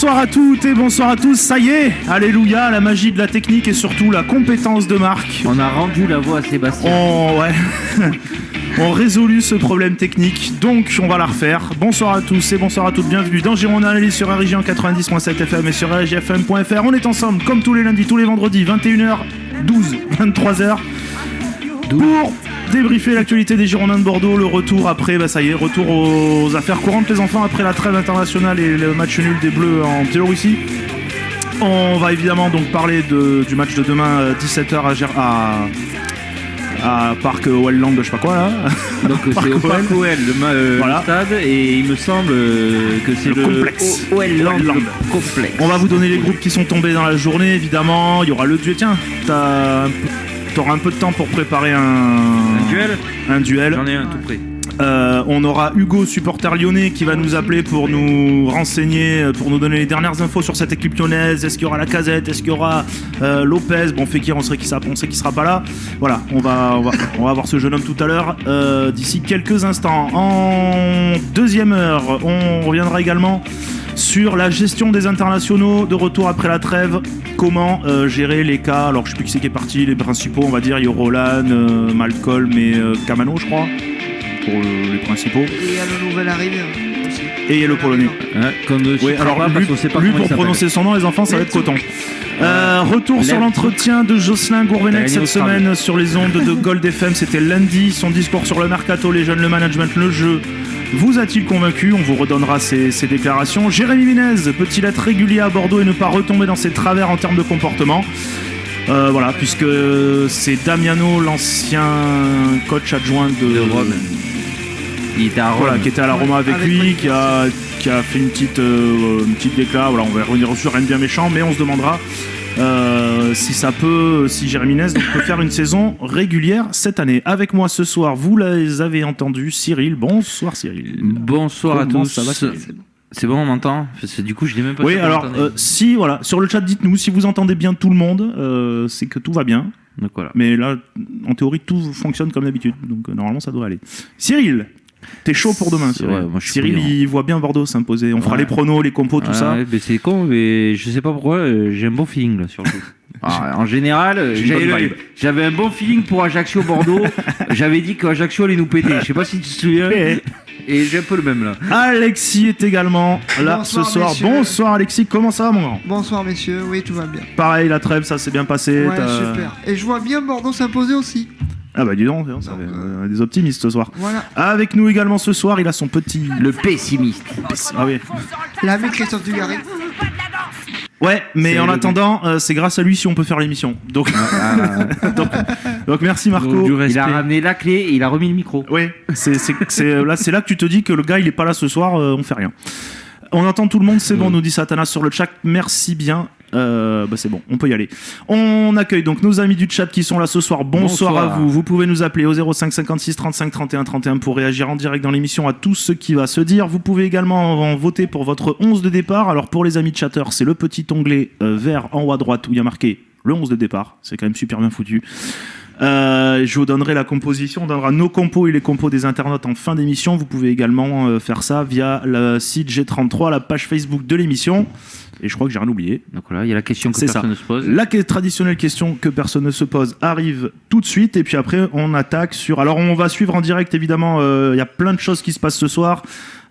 Bonsoir à toutes et bonsoir à tous, ça y est, alléluia, la magie de la technique et surtout la compétence de Marc. On a rendu la voix à Sébastien. On résolu ce problème technique, donc on va la refaire. Bonsoir à tous et bonsoir à toutes, bienvenue dans Girondin Analyse sur RJ en 90.7 FM et sur RJFM.fr. On est ensemble comme tous les lundis, tous les vendredis, 21h12, 23h, pour débriefer l'actualité des Girondins de Bordeaux, le retour après, ça y est, retour aux affaires courantes les enfants après la trêve internationale et le match nul des Bleus en Biélorussie. On va évidemment donc parler du match de demain 17h à Parc Wellland, je sais pas quoi là. Donc c'est au Parc OL, voilà. Le stade, et il me semble que c'est le complexe. Wellland complexe. On va vous donner les groupes qui sont tombés dans la journée, évidemment. Il y aura le duel. Tiens, t'auras un peu de temps pour préparer un duel. J'en ai un tout près. On aura Hugo, supporter lyonnais, qui va nous appeler pour nous renseigner, pour nous donner les dernières infos sur cette équipe lyonnaise. Est-ce qu'il y aura Lacazette, est-ce qu'il y aura Lopez? Bon, Fekir, on sait qu'il sera pas là. Voilà, on va voir ce jeune homme tout à l'heure, d'ici quelques instants. En deuxième heure, on reviendra également sur la gestion des internationaux de retour après la trêve. Comment gérer les cas? Alors, je sais plus qui c'est qui est parti, les principaux, on va dire. Il y a Roland, Malcolm et Camano, je crois, pour les principaux. Et il y a le nouvel arrivé aussi. Et il y a le Polonais. Oui, alors lui pour prononcer son nom, les enfants, ça va être coton. Retour sur l'entretien de Jocelyn Gourvenec cette semaine sur les ondes de Gold FM. C'était lundi. Son discours sur le mercato, les jeunes, le management, le jeu. Vous a-t-il convaincu? On vous redonnera ses déclarations. Jérémy Minez peut-il être régulier à Bordeaux et ne pas retomber dans ses travers en termes de comportement? Voilà, puisque c'est Damiano, l'ancien coach adjoint de Rome. Il était à Rome. Voilà, qui était à la Roma avec lui, qui a fait une petite déclat. Voilà, on va revenir sur rien de bien méchant, mais on se demandera si Jérémy Minez peut faire une saison régulière cette année. Avec moi ce soir, vous les avez entendus, Cyril. Bonsoir Cyril. Bonsoir à tous. Ça va, Cyril? C'est bon, on m'entend? Du coup, je l'ai même pas. Oui, alors si, voilà, sur le chat, dites-nous si vous entendez bien tout le monde, c'est que tout va bien. Donc voilà. Mais là, en théorie, tout fonctionne comme d'habitude, donc normalement ça doit aller. Cyril, t'es chaud pour demain, Cyril? Ouais, moi, je suis Cyril, il voit bien Bordeaux s'imposer. On fera les pronos, les compos, tout ça. Mais c'est con, mais je sais pas pourquoi, j'ai un bon feeling là sur le coup. En général, j'avais un bon feeling pour Ajaccio-Bordeaux. J'avais dit qu'Ajaccio allait nous péter. Je sais pas si tu te souviens. Et j'ai un peu le même là. Alexis est également là. Bonsoir, ce soir. messieurs. Bonsoir Alexis, comment ça va mon grand? Bonsoir messieurs, oui tout va bien. Pareil, la trêve, ça s'est bien passé. Ouais, super. Et je vois bien Bordeaux s'imposer aussi. Ah bah dis donc, ça fait, des optimistes ce soir. Voilà. Avec nous également ce soir, il a son petit... Le pessimiste. Ah oui. L'ami Christophe Dugarry. Ouais, mais en attendant, c'est grâce à lui si on peut faire l'émission. Donc, donc merci Marco. Il a ramené la clé et il a remis le micro. Oui, c'est là que tu te dis que le gars il est pas là ce soir, on fait rien. On entend tout le monde, c'est bon, nous dit Satanas sur le chat. Merci bien. C'est bon, on peut y aller. On accueille donc nos amis du chat qui sont là ce soir. Bonsoir à vous. Vous pouvez nous appeler au 05 56 35 31 31 pour réagir en direct dans l'émission à tout ce qui va se dire. Vous pouvez également voter pour votre 11 de départ. Alors pour les amis chatteurs, c'est le petit onglet vert en haut à droite où il y a marqué le 11 de départ. C'est quand même super bien foutu. Je vous donnerai la composition, on donnera nos compos et les compos des internautes en fin d'émission. Vous pouvez également faire ça via le site G33, la page Facebook de l'émission. Et je crois que j'ai rien oublié. Donc voilà, il y a la question que personne ne se pose. La traditionnelle question que personne ne se pose arrive tout de suite. Et puis après, on attaque sur... Alors, on va suivre en direct, évidemment. Il y a plein de choses qui se passent ce soir.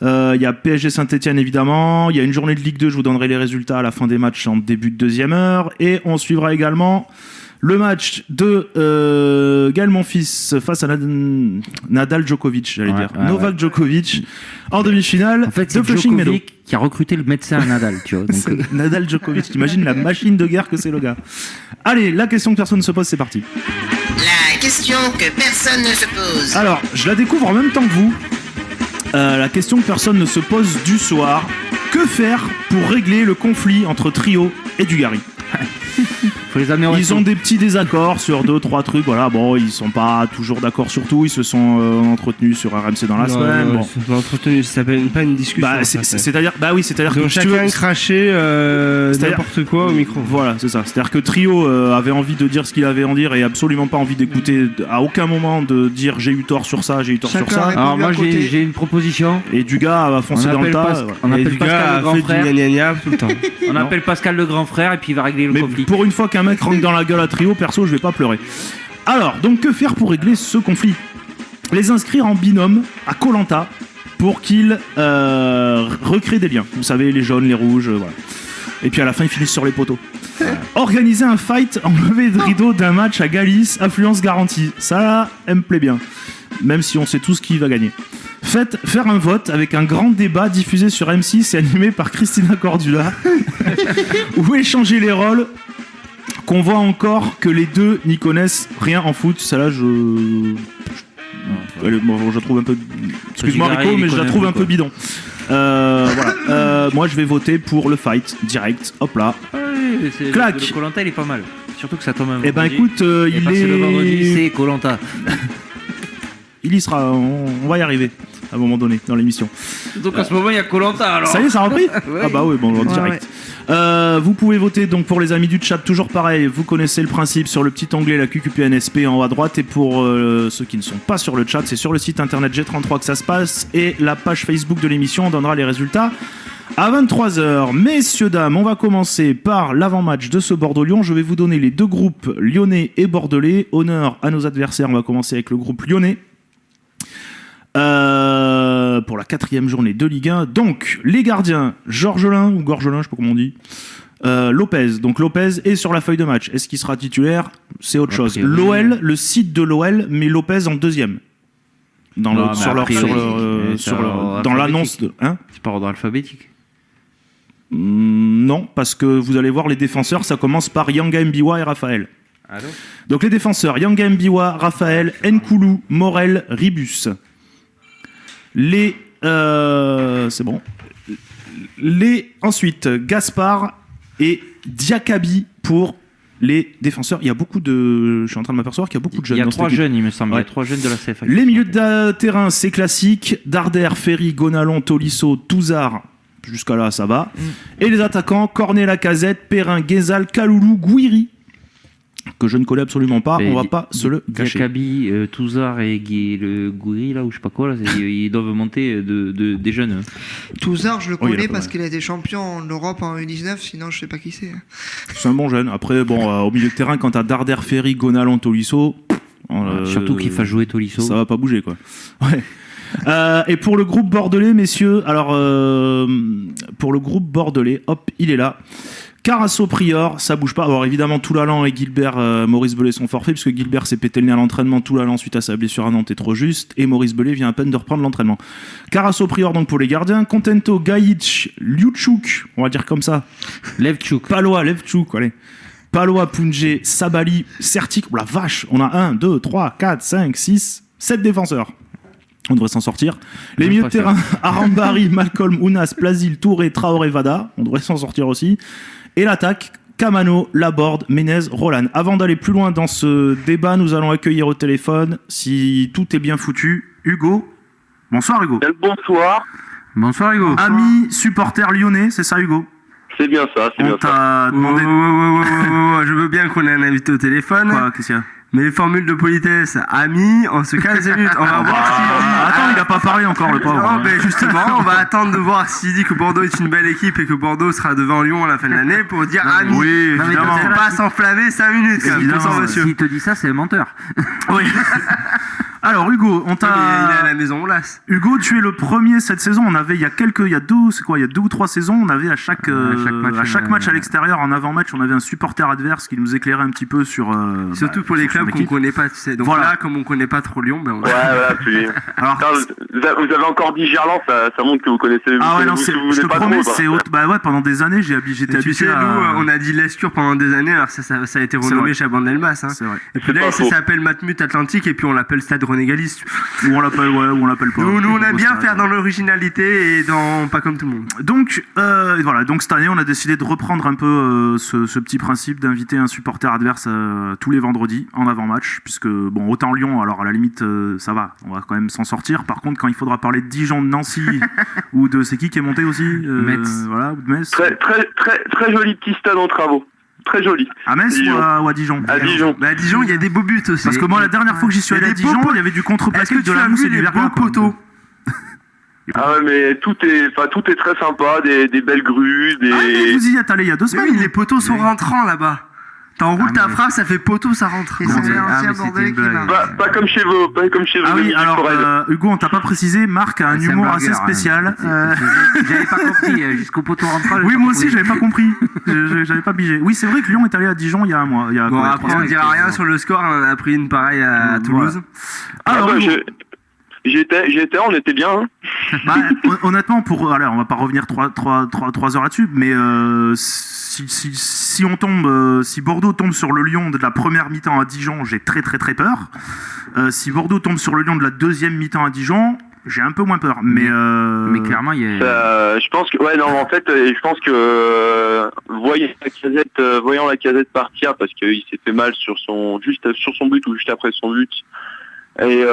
Il y a PSG Saint-Etienne, évidemment. Il y a une journée de Ligue 2. Je vous donnerai les résultats à la fin des matchs en début de deuxième heure. Et on suivra également... le match de Gaël Monfils face à Nadal Djokovic, Novak Djokovic en demi-finale. En fait, de c'est Flushing Meadow. Djokovic qui a recruté le médecin à Nadal, tu vois. Donc... Nadal Djokovic, t'imagines la machine de guerre que c'est le gars. Allez, la question que personne ne se pose, c'est parti. La question que personne ne se pose. Alors, je la découvre en même temps que vous. La question que personne ne se pose du soir. Que faire pour régler le conflit entre Trio et Dugarry? Faut les amener au Ils resto. ont des petits désaccords sur 2-3 trucs. Voilà, bon, ils sont pas toujours d'accord sur tout. Ils se sont entretenus sur RMC dans la semaine. Bon. C'est pas entretenu, ça s'appelle pas une discussion. Bah, c'est-à-dire Ils ont que chacun craché c'est-à-dire- n'importe quoi au micro. Voilà, c'est ça. C'est-à-dire que Trio avait envie de dire ce qu'il avait à en dire et absolument pas envie d'écouter à aucun moment de dire j'ai eu tort sur ça, j'ai eu tort Chacun sur ça. a répondu Alors moi à côté. j'ai une proposition. Et du gars a foncé On dans le appelle tas. pas- voilà. On Et appelle du Pascal gars le a grand fait frère. du gna tout le temps. On appelle Pascal le grand frère et puis il va régler le Mais conflit. pour une fois qu'un mec rentre dans la gueule à Trio, perso, je vais pas pleurer. Alors, donc que faire pour régler ce conflit? Les inscrire en binôme à Koh-Lanta pour qu'ils recréent des liens. Vous savez, les jaunes, les rouges, voilà. Et puis à la fin, ils finissent sur les poteaux. Organiser un fight en levée de rideau d'un match à Galice, influence garantie. Ça, elle me plaît bien. Même si on sait tous qui va gagner. Faire un vote avec un grand débat diffusé sur M6 et animé par Christina Cordula. Ou échanger les rôles qu'on voit encore que les deux n'y connaissent rien en foot. Ça là, je trouve un peu... Excuse-moi Dugarry, Rico, il mais je la connaît trouve un un peu, peu bidon. Voilà. Moi, je vais voter pour le fight direct. Hop là. Oui, Clac. Le Koh-Lanta il est pas mal. Surtout que ça tombe un Eh ben vendredi. écoute, Et il parce que le vendredi est... c'est Koh-Lanta. Il y sera. On va y arriver à un moment donné dans l'émission. Donc en ce moment il y a Koh-Lanta alors. Ça y est, ça a repris. Ouais. Ah bah oui, bon, en direct. Vous pouvez voter donc pour les amis du chat, toujours pareil, vous connaissez le principe sur le petit onglet la QQPNSP en haut à droite, et pour ceux qui ne sont pas sur le chat, c'est sur le site internet G33 que ça se passe, et la page Facebook de l'émission, on donnera les résultats à 23h. Messieurs, dames, on va commencer par l'avant-match de ce Bordeaux-Lyon. Je vais vous donner les deux groupes lyonnais et bordelais. Honneur à nos adversaires, on va commencer avec le groupe lyonnais. Pour la 4e journée de Ligue 1. Donc, les gardiens, Georgelin ou Gorgelin, je sais pas comment on dit. Lopez. Donc, Lopez est sur la feuille de match. Est-ce qu'il sera titulaire? C'est autre chose. priori. L'OL, le site de l'OL, met Lopez en 2e. Dans Non, le, mais sur a leur, priori, sur leur- c'est sur leur- ordre dans l'annonce de. Hein? C'est par ordre alphabétique. Non, parce que vous allez voir, les défenseurs, ça commence par Yanga Mbiwa et Raphaël. Allô. Donc, les défenseurs, Yanga Mbiwa, Raphaël, Nkoulou, Morel, Ribus. C'est bon. Ensuite, Gaspard et Diakabi pour les défenseurs. Il y a beaucoup de... Je suis en train de m'apercevoir qu'il y a beaucoup de jeunes. Il y a dans 3 cette équipe. jeunes il me semble. Il y Ouais. a 3 jeunes de la CFA. Les milieux de terrain, c'est classique. Darder, Ferry, Gonalon, Tolisso, Touzard. Jusqu'à là, ça va. Et les attaquants, Cornet, Lacazette, Perrin, Guézal, Kaloulou, Gouiri. Que je ne connais absolument pas. Mais On va pas se le cacher. Diakabi, Touzard et le Gouiri là ou je sais pas quoi là, ils doivent monter des jeunes. Touzard, je le Oh, il y en a connais pas parce mal. qu'il a été champion en Europe en U19, sinon je sais pas qui c'est. C'est un bon jeune. Après, bon, au milieu de terrain, quand t'as Darder, Ferry, Gonalon, Tolisso... Surtout qu'il fasse jouer Tolisso. Ça va pas bouger, quoi. Ouais. Et pour le groupe bordelais, messieurs, alors pour le groupe bordelais, hop, il est là. Carasso, Prior, ça bouge pas. Alors évidemment, Toulalan et Gilbert, Maurice Belay sont forfaits, puisque Gilbert s'est pété le nez à l'entraînement. Toulalan, suite à sa blessure à Nantes, est trop juste. Et Maurice Belay vient à peine de reprendre l'entraînement. Carasso, Prior, donc pour les gardiens. Contento, Gaïch, Liuchuk, on va dire comme ça. Levchuk. Palois, Levchuk, allez. Palois, Punje, Sabali, Certic. Oh la vache, on a 1, 2, 3, 4, 5, 6, 7 défenseurs. On devrait s'en sortir. Les milieux de terrain, Arambari, Malcolm, Ounas, Plazil, Touré, Traoré, Vada. On devrait s'en sortir aussi. Et l'attaque, Camano, Laborde, Menez, Roland. Avant d'aller plus loin dans ce débat, nous allons accueillir au téléphone, si tout est bien foutu, Hugo. Bonsoir Hugo. Bonsoir, Bonsoir Hugo. Ami supporter lyonnais, c'est ça Hugo? c'est bien ça, c'est On bien ça. t'a demandé... Je veux bien qu'on ait un invité au téléphone. Quoi, qu'est-ce qu'il y a? Mais les formules de politesse, ami, on se calme 5 minutes. On va voir s'il dit. Attends, il a pas parlé encore le pauvre. Non, mais justement, on va attendre de voir s'il dit que Bordeaux est une belle équipe et que Bordeaux sera devant Lyon à la fin de l'année pour dire ami. Oui, Non, mais évidemment. peut-être pas s'enflammer 5 minutes, quand même. Évidemment, Bonsoir, ouais. monsieur. S'il te dit ça, c'est un menteur. Oui. Alors Hugo, on Non, mais il est à t'a... la maison, on lasse. Hugo, tu es le premier cette saison. On avait il y a 2 ou 3 saisons, on avait à chaque match à l'extérieur, en avant-match, on avait un supporter adverse qui nous éclairait un petit peu sur. Surtout pour les sur clubs qu'on l'équipe. connaît pas, tu sais. Donc Voilà. là, comme on connaît pas trop Lyon, ben on Ouais, voilà, puis... Alors, Attends, vous avez encore dit Gerland, ça montre que vous connaissez. ah ouais, vous non, c'est, vous je te pas promets, trop, c'est quoi. bah ouais, pendant des années, j'étais Et tu sais, habitué à. nous, on a dit Lescure pendant des années, alors ça a été C'est renommé vrai. Chabandelmas. Hein. C'est vrai. Et puis là, pas ça faux. s'appelle Matmut Atlantique, et puis on l'appelle Stade René Galis. Ou on l'appelle, ouais, ou on l'appelle pas. Nous on aime bien faire dans l'originalité et dans pas comme tout le monde. Donc voilà, donc cette année on a décidé de reprendre un peu ce petit principe d'inviter un supporter adverse tous les vendredis en avant-match, puisque bon, autant Lyon, alors à la limite ça va, on va quand même s'en sortir. Par contre, quand il faudra parler de Dijon, de Nancy ou de c'est qui est monté aussi, Metz. voilà, ou de Metz. Très joli petit stade en travaux. Très joli. À Metz Dijon. ou à Dijon? À Dijon. Bah à Dijon il y a des beaux buts aussi. Parce que moi la dernière fois que j'y suis allé à Dijon, il y avait du Est-ce contreplaqué, que de tu la as mousse vu et du les verglas, beaux quoi. poteaux? Ah ouais, mais tout est très sympa, des belles grues, Ah, mais des... vous y êtes allé il y a 2 Mais semaines. oui, les poteaux sont rentrants là-bas. T'enroules ta frappe, ça fait poteau, ça rentre. Et c'est mais l'ancien c'était Bordelais une qui blague. marque. Pas comme chez vous, Ah oui, Dominique alors Forel. Hugo, on t'a pas précisé, Marc a un C'est humour burger, assez spécial. J'avais pas compris jusqu'au poteau rentrant. Oui, moi aussi, j'avais pas compris. J'avais pas pigé. Oui, c'est vrai que Lyon est allé à Dijon il y a un mois. Il y a Bon, quoi, après, 3 on semaines. dira rien sur le score, on en a pris une pareille à Toulouse. Alors, Ah bah, Hugo, j'étais, on était bien. Hein. bah, honnêtement, alors, on va pas revenir 3 heures là-dessus, mais si on tombe, si Bordeaux tombe sur le Lyon de la première mi-temps à Dijon, j'ai très peur. Si Bordeaux tombe sur le Lyon de la deuxième mi-temps à Dijon, j'ai un peu moins peur. Mais clairement, il y a. Je pense que en fait, je pense que voyant la Casette partir parce qu'il s'est fait mal juste sur son but ou juste après son but, et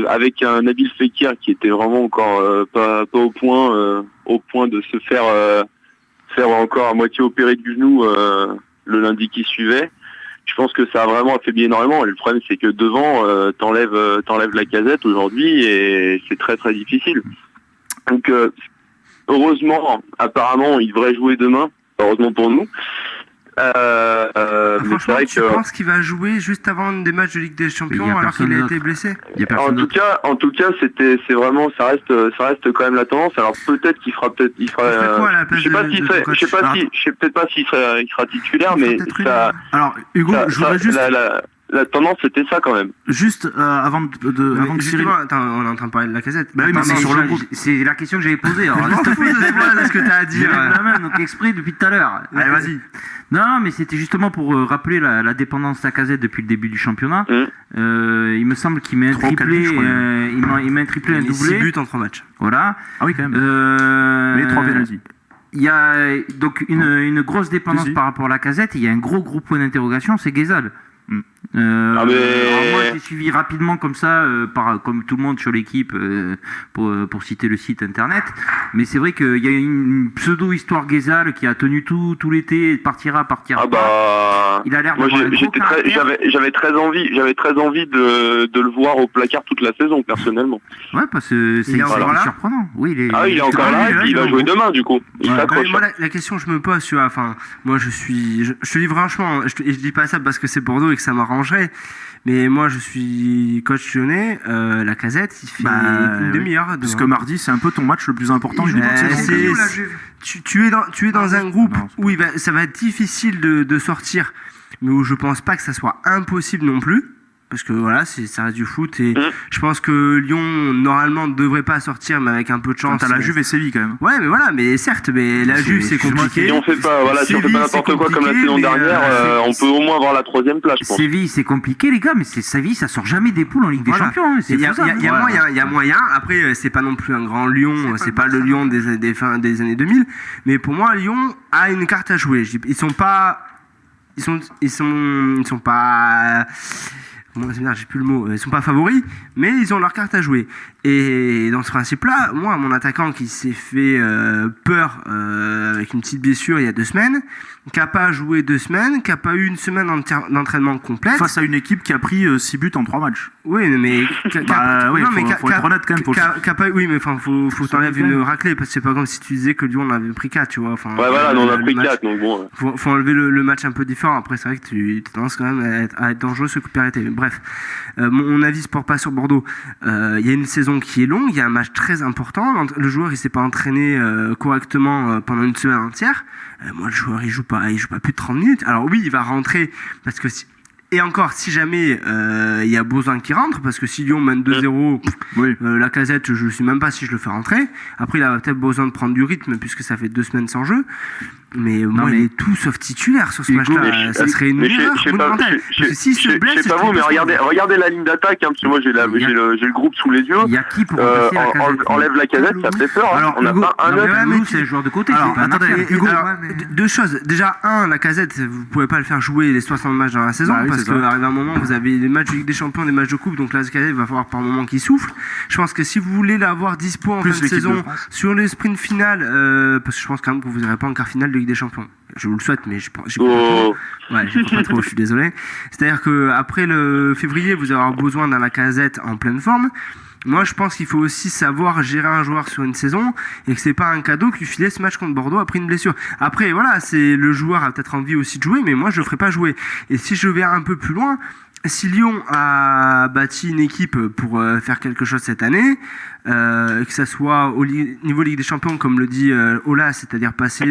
avec un Nabil Fekir qui était vraiment encore pas au point de se faire encore à moitié opérer du genou le lundi qui suivait. Je pense que ça a vraiment affaibli énormément. Et le problème, c'est que devant, t'enlèves la Casette aujourd'hui et c'est très très difficile. Donc, heureusement, apparemment, il devrait jouer demain. Heureusement pour nous. Mais c'est Franchement, vrai tu que, penses qu'il va jouer juste avant des matchs de Ligue des Champions Il y a alors qu'il a personne été d'autre. blessé? Il y a personne d'autre. en tout cas, c'est vraiment, ça reste quand même la tendance. Alors peut-être qu'il fera, Il fait quoi à la place je sais pas de s'il ton serait, coach? je sais pas si, je sais peut-être pas s'il sera titulaire, Il fera mais peut-être ça, alors, Hugo, je voudrais juste, la tendance c'était ça quand même. juste avant Mais que Cyril. justement, attends, on est en train de parler de la Casette. Bah oui, mais Attends, c'est sur le groupe. C'est la question que j'avais posée. Alors, Je m'en fous de ce que t'as à Je dire. lève la main, donc exprès depuis tout à l'heure. Allez, vas-y. Non, mais c'était justement pour rappeler la dépendance Lacazette depuis le début du championnat. Il me semble qu'il met un 3 ou 4 buts, triplé, je crois. il met un triplé, un Il y a 6 doublé. buts en 3 matchs. Voilà. Ah oui, quand même. Mais 3 pénaltys. Il y a donc une grosse dépendance Si. par rapport à Lacazette. Il y a un gros point d'interrogation, c'est Guézal. mais- Alors moi j'ai suivi rapidement comme ça, comme tout le monde sur l'équipe, pour citer le site internet. Mais c'est vrai qu'il y a une pseudo-histoire Guézal qui a tenu tout l'été, partira Ah pas. bah, Il a l'air moi d'avoir un gros caractère. j'avais très envie de le voir au placard toute la saison personnellement. Ouais, parce que c'est Il est encore là surprenant. Oui, il est Il est encore là et puis il va jouer demain du coup. Il Ouais. s'accroche. Moi, la question que je me pose, tu vois, enfin, moi je te dis franchement, et je dis pas ça parce que c'est Bordeaux et que ça m'arrangerait, mais moi je suis coach lyonnais, la Casette, il fait une demi-heure. Parce que demain. mardi, c'est un peu ton match le plus important Il du joue début de contre saison. Montpellier ou la c'est- Juve? tu es dans un groupe non, c'est où ça va être difficile de sortir, mais où je pense pas que ça soit impossible non plus. Parce que voilà, ça reste du foot et je pense que Lyon normalement ne devrait pas sortir, mais avec un peu de chance. T'as la Juve et Séville quand même. Ouais, mais voilà, mais certes, mais la Juve c'est compliqué. Si on fait pas Séville, n'importe quoi comme la c'est saison compliqué, dernière, mais, on peut au moins avoir la 3e place, je pense. Séville, c'est compliqué les gars, mais Séville, ça sort jamais des poules en Ligue des Voilà. Champions. Hein, c'est Il y a faisable. moyen, il y a moyen. Après, c'est pas non plus un grand Lyon, c'est pas le Lyon des années 2000. Mais pour moi, Lyon a une carte à jouer. Ils sont pas, comment dire, j'ai plus le mot. Ils sont pas favoris, mais ils ont leur carte à jouer. Et dans ce principe-là, moi, mon attaquant qui s'est fait peur avec une petite blessure il y a 2 semaines, qui a pas joué 2 semaines, qui a pas eu une semaine d'entraînement complète. Face à une équipe qui a pris 6 buts en 3 matchs. Oui, mais oui, faut être honnête quand même. oui, mais enfin, faut t'enlèver une raclée parce que c'est pas comme si tu disais que Lyon en avait pris 4, tu vois. Enfin, Ouais, voilà, nous on a le pris match- 4, donc bon. Faut enlever le match un peu différent. Après, c'est vrai que tu tendances quand même à être dangereux ce coup de pied arrêté. Mais bref, mon avis se porte pas sur Bordeaux. Il y a une saison qui est longue, il y a un match très important. Le joueur il s'est pas entraîné correctement pendant une semaine entière. Moi, le joueur il joue pas plus de 30 minutes. Alors oui, il va rentrer parce que Et encore, si jamais il y a besoin qui rentre, parce que si Lyon mène 2-0, Lacazette, je ne sais même pas si je le fais rentrer. Après, il a peut-être besoin de prendre du rythme, puisque ça fait 2 semaines sans jeu. Mais moi, il est tout sauf titulaire sur ce match-là. Ça serait une erreur monumentale. Parce que s'il se blesse, je sais pas vous, mais regardez la ligne d'attaque, hein, parce que moi j'ai le groupe sous les yeux. Il y a qui pour remplacer Lacazette? Enlève Lacazette, ça fait peur. Alors, on n'a pas un autre. C'est le joueur de côté. Alors, attendez, Hugo, mais- 2 choses. Déjà, Lacazette, vous pouvez pas le faire jouer les 60 matchs dans la saison, parce qu'arrive un moment, vous avez des matchs de Ligue des Champions, des matchs de Coupe, donc Lacazette, il va falloir par moment qu'il souffle. Je pense que si vous voulez l'avoir dispo en fin de saison, sur les sprints finales, parce que je pense quand même que vous n'aurez pas en quart finale de Ligue des Champions. Je vous le souhaite, mais j'y crois pas trop. Ouais, j'y crois pas trop, je suis désolé. C'est-à-dire qu'après le février, vous allez avoir besoin d'un Lacazette en pleine forme. Moi, je pense qu'il faut aussi savoir gérer un joueur sur une saison et que c'est pas un cadeau que lui filer ce match contre Bordeaux après une blessure. Après, voilà, c'est le joueur a peut-être envie aussi de jouer, mais moi, je le ferai pas jouer. Et si je vais un peu plus loin, si Lyon a bâti une équipe pour faire quelque chose cette année, que ça soit au niveau Ligue des Champions, comme le dit Ola, c'est-à-dire passer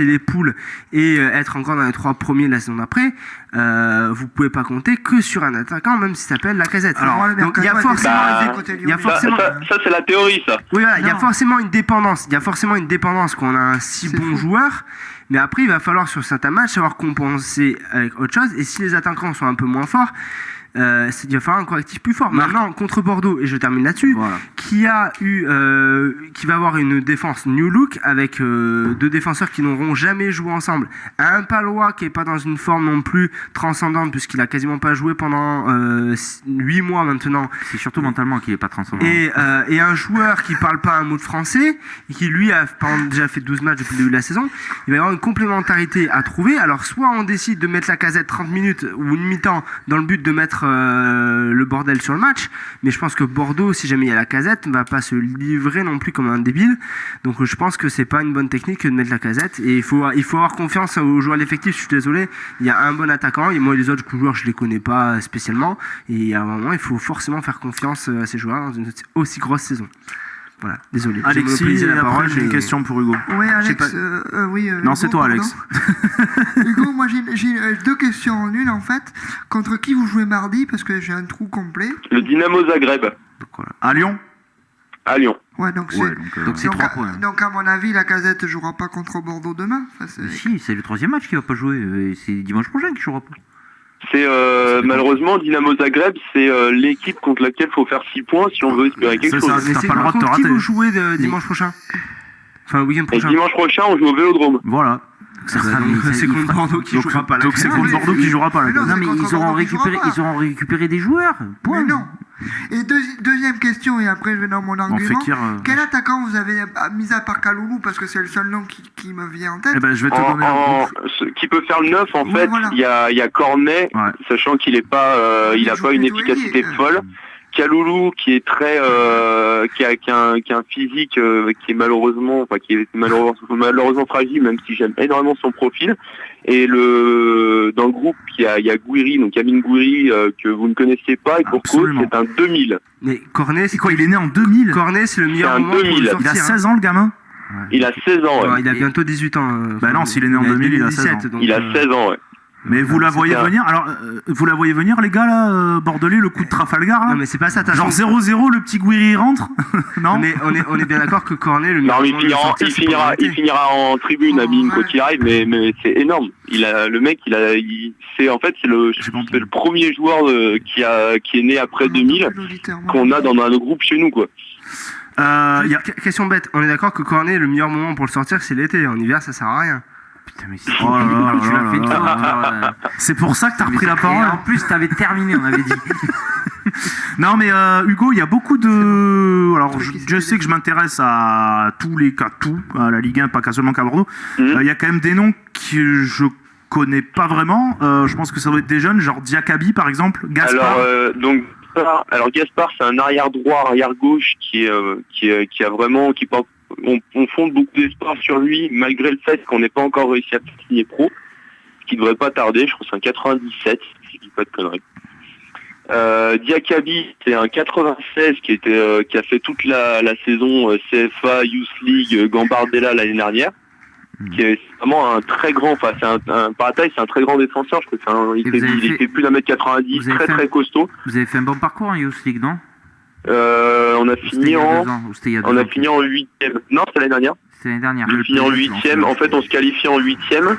les poules et être encore dans les 3 premiers la saison d'après, vous pouvez pas compter que sur un attaquant, même s'il s'appelle Lacazette. Donc il y a forcément, ça c'est la théorie, ça. oui, voilà, il y a forcément une dépendance. Il y a forcément une dépendance quand on a un si bon joueur. Mais après, il va falloir sur certains matchs savoir compenser avec autre chose. Et si les attaquants sont un peu moins forts, il va falloir un correctif plus fort. Maintenant, contre Bordeaux, et je termine là-dessus, qui va avoir une défense new look avec 2 défenseurs qui n'auront jamais joué ensemble. Un Palois qui est pas dans une forme non plus transcendante puisqu'il a quasiment pas joué pendant 8 mois maintenant. C'est surtout mentalement qu'il est pas transcendant. Et un joueur qui parle pas un mot de français et qui lui a déjà fait 12 matchs depuis le début de la saison. Il va y avoir une complémentarité à trouver. Alors soit on décide de mettre Lacazette 30 minutes ou une mi-temps dans le but de mettre le bordel sur le match, mais je pense que Bordeaux, si jamais il y a Lacazette, ne va pas se livrer non plus comme un débile. Donc je pense que c'est pas une bonne technique de mettre Lacazette, et il faut avoir confiance aux joueurs de l'effectif. Je suis désolé, il y a un bon attaquant et moi les autres joueurs je les connais pas spécialement, et à un moment il faut forcément faire confiance à ces joueurs dans une aussi grosse saison. Voilà, désolé. Alexis, et après j'ai une question pour Hugo. Oui, Alex. Oui, non, Hugo, c'est toi, pardon. Alex. Hugo, moi j'ai 2 questions en une en fait. Contre qui vous jouez mardi? Parce que j'ai un trou complet. Le Dynamo Zagreb, À Lyon. à Lyon. Ouais, donc c'est 3 points. Donc à mon avis, Lacazette jouera pas contre Bordeaux demain. Enfin, Mais si, c'est le 3e match qu'il va pas jouer. Et c'est dimanche prochain qu'il jouera pas. C'est malheureusement Dynamo Zagreb, c'est l'équipe contre laquelle il faut faire 6 points si on veut espérer quelque C'est ça, chose. t'as pas le droit de te Contre qui rater. vous jouez dimanche prochain? Enfin, le week-end Et prochain. dimanche prochain, on joue au Vélodrome. Voilà. C'est contre Bordeaux qui jouera pas. Donc c'est contre Bordeaux qui jouera pas. Mais non, Non, mais c'est contre ils auront Bordeaux qui jouera pas. ils auront récupéré des joueurs. Point. Mais non. Et deuxième question, et après je vais dans mon argument. Fekir, Quel attaquant vous avez mis à part Kaloulou, parce que c'est le seul nom qui me vient en tête. Eh ben, je vais te donner un groupe. Qui peut faire le 9 en Oui, fait, voilà. il y a Cornet, Ouais. sachant qu'il est pas il a joue pas une plutôt efficacité ailier. folle. Kaloulou qui est très qui a un physique qui est malheureusement fragile, même si j'aime énormément son profil. Et dans le groupe il y a Gouiri, donc Amine Gouiri que vous ne connaissiez pas, et pour cause Absolument. c'est un 2000. Mais Cornet, C'est quoi, il est né en 2000? Cornet, c'est le meilleur C'est un moment pour le 2000. sortir. Il a 16 ans, le gamin? Il a 16 ans, ouais. Ouais, il a bientôt 18 ans. Bah non, s'il est né en 2000, il a 16 ans. 2017, donc, Il a 16 ans, ouais. Mais vous la voyez C'était un- venir? Alors, vous la voyez venir, les gars, là, Bordelais, le coup de Trafalgar, là? Non, mais c'est pas ça. t'as Genre raison. 0-0, le petit Gouiri rentre? Non? Mais on est bien d'accord que Cornet, le Non, meilleur mais moment de le sortir, c'est pour il l'arrêter. finira en tribune à Mine quoi qu'il arrive, mais c'est énorme. Le mec, c'est le premier joueur qui est né après 2000 qu'on a dans un groupe chez nous, quoi. Y a... Question bête, on est d'accord que Cornet, le meilleur moment pour le sortir, c'est l'été. En hiver, ça sert à rien. Putain, mais c'est Oh là là tu là l'as fait une là fois. là. C'est pour ça que t'as repris la Et parole. en plus, t'avais terminé, on avait dit. Non mais Hugo, il y a beaucoup de... Alors Truc qui je sais que je m'intéresse à tous les cas, à la Ligue 1, pas seulement qu'à Bordeaux. Il y a quand même des noms que je connais pas vraiment. Je pense que ça doit être des jeunes, genre Diakabi par exemple, Gaspard. Alors Gaspard, c'est un arrière droit, arrière gauche qui a vraiment, on fonde beaucoup d'espoir sur lui, malgré le fait qu'on n'ait pas encore réussi à signer pro, ce qui devrait pas tarder. Je crois que c'est un 97, si je dis pas de conneries. Diakabi, c'est un 96 qui a fait toute la saison CFA, Youth League, Gambardella l'année dernière. qui est vraiment un très grand, enfin par la taille, c'est un très grand défenseur. Je crois il fait plus d'un mètre 90, très costaud. Vous avez fait un bon parcours en Youth League, non? On a fini en 8e. Non, c'était l'année dernière. C'était l'année dernière. On a fini en 8e. En fait, on se qualifie en 8e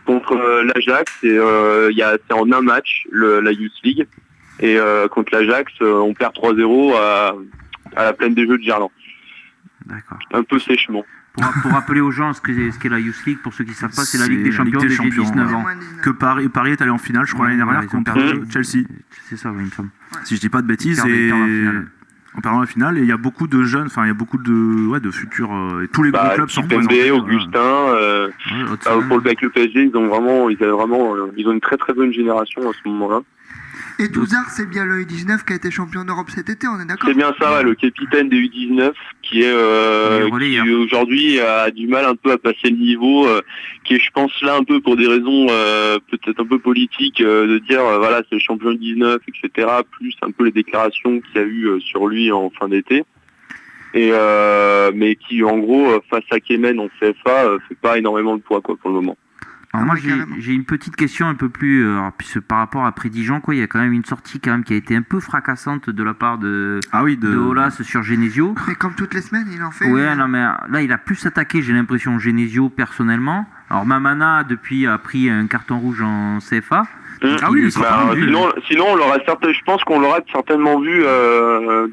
contre l'Ajax. Et c'est en un match, la Youth League. Et contre l'Ajax, on perd 3-0 à la plaine des Jeux de Gerland. D'accord. Un peu sèchement. Pour rappeler aux gens ce qu'est la Youth League, pour ceux qui ne savent pas, c'est la Ligue des Champions des 19 ans. Que Paris est allé en finale, je crois, l'année dernière, contre Chelsea. C'est ça, oui, il me semble. Si je dis pas de bêtises, en perdant la finale, et il y a beaucoup de jeunes, enfin il y a beaucoup de futurs, et tous les gros clubs sont représentés. Augustin, avec le PSG, ils ont une très très bonne génération à ce moment-là. Et Touzard, c'est bien le U19 qui a été champion d'Europe cet été, on est d'accord? C'est bien ça, le capitaine des U19 qui aujourd'hui a du mal un peu à passer le niveau, qui est, je pense, là un peu pour des raisons peut-être un peu politiques, de dire voilà, c'est le champion U19, etc. Plus un peu les déclarations qu'il y a eu sur lui en fin d'été. Et mais qui en gros face à Kemen en CFA fait pas énormément de poids quoi pour le moment. Alors moi j'ai une petite question un peu plus par rapport à Prédijon, quoi. Il y a quand même une sortie quand même qui a été un peu fracassante de la part de Aulas sur Genesio. Mais comme toutes les semaines il en fait. Ouais, non mais là il a plus attaqué, j'ai l'impression, Genesio personnellement. Alors Mamana depuis a pris un carton rouge en CFA. Sinon on l'aura je pense qu'on l'aura certainement vu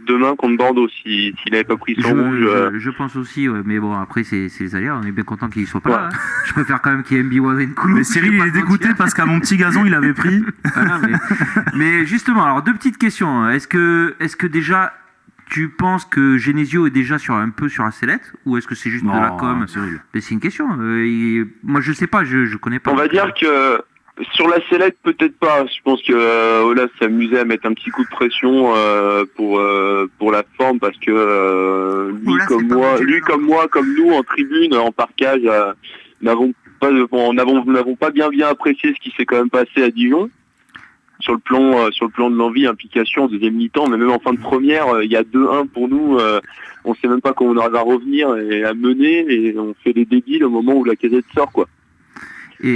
demain contre Bordeaux s'il n'avait pas pris son rouge. Je pense aussi, ouais, mais bon après c'est les aléas, on est bien content qu'il soit pas là. Hein. Je préfère quand même qu'il y ait Mbiwa Koulou. Mais Cyril il est dégoûté parce qu'à mon petit gazon il avait pris. Voilà, mais justement, alors deux petites questions. Est-ce que déjà tu penses que Genesio est déjà un peu sur la sellette, ou est-ce que c'est juste de la com? C'est une question. Moi je sais pas, je connais pas. On va dire que sur la sellette, peut-être pas. Je pense que Aulas s'amusait à mettre un petit coup de pression pour la forme, parce que comme moi, comme nous en tribune, en parkage, n'avons pas bien apprécié ce qui s'est quand même passé à Dijon. Sur le plan de l'envie, implication, deuxième mi-temps, mais même en fin de première, il y a 2-1 pour nous. On sait même pas comment on va revenir et à mener, et on fait les débiles au moment où la Casette sort, quoi.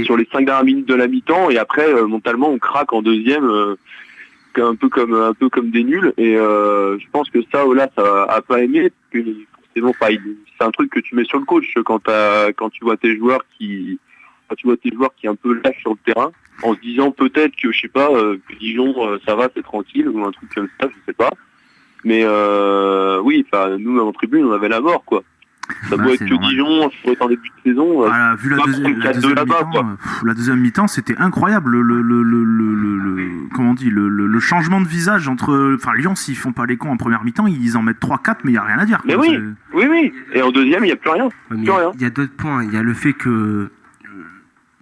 Sur les 5 dernières minutes de la mi-temps, et après mentalement on craque en deuxième, un peu comme des nuls, et je pense que ça Aulas a pas aimé, parce que forcément c'est un truc que tu mets sur le coach quand tu vois tes joueurs qui un peu lâchent sur le terrain, en se disant peut-être que je sais pas, que Dijon ça va, c'est tranquille, ou un truc comme ça, je sais pas, mais nous en tribune on avait la mort, quoi. Ça doit être que Dijon, ça doit être en début de saison. Voilà, vu la deuxième mi-temps, c'était incroyable le changement de visage entre. Enfin, Lyon, s'ils font pas les cons en première mi-temps, ils en mettent 3-4, mais il n'y a rien à dire. Mais oui. Et en deuxième, il n'y a plus rien. Il y a d'autres points. Il y a le fait que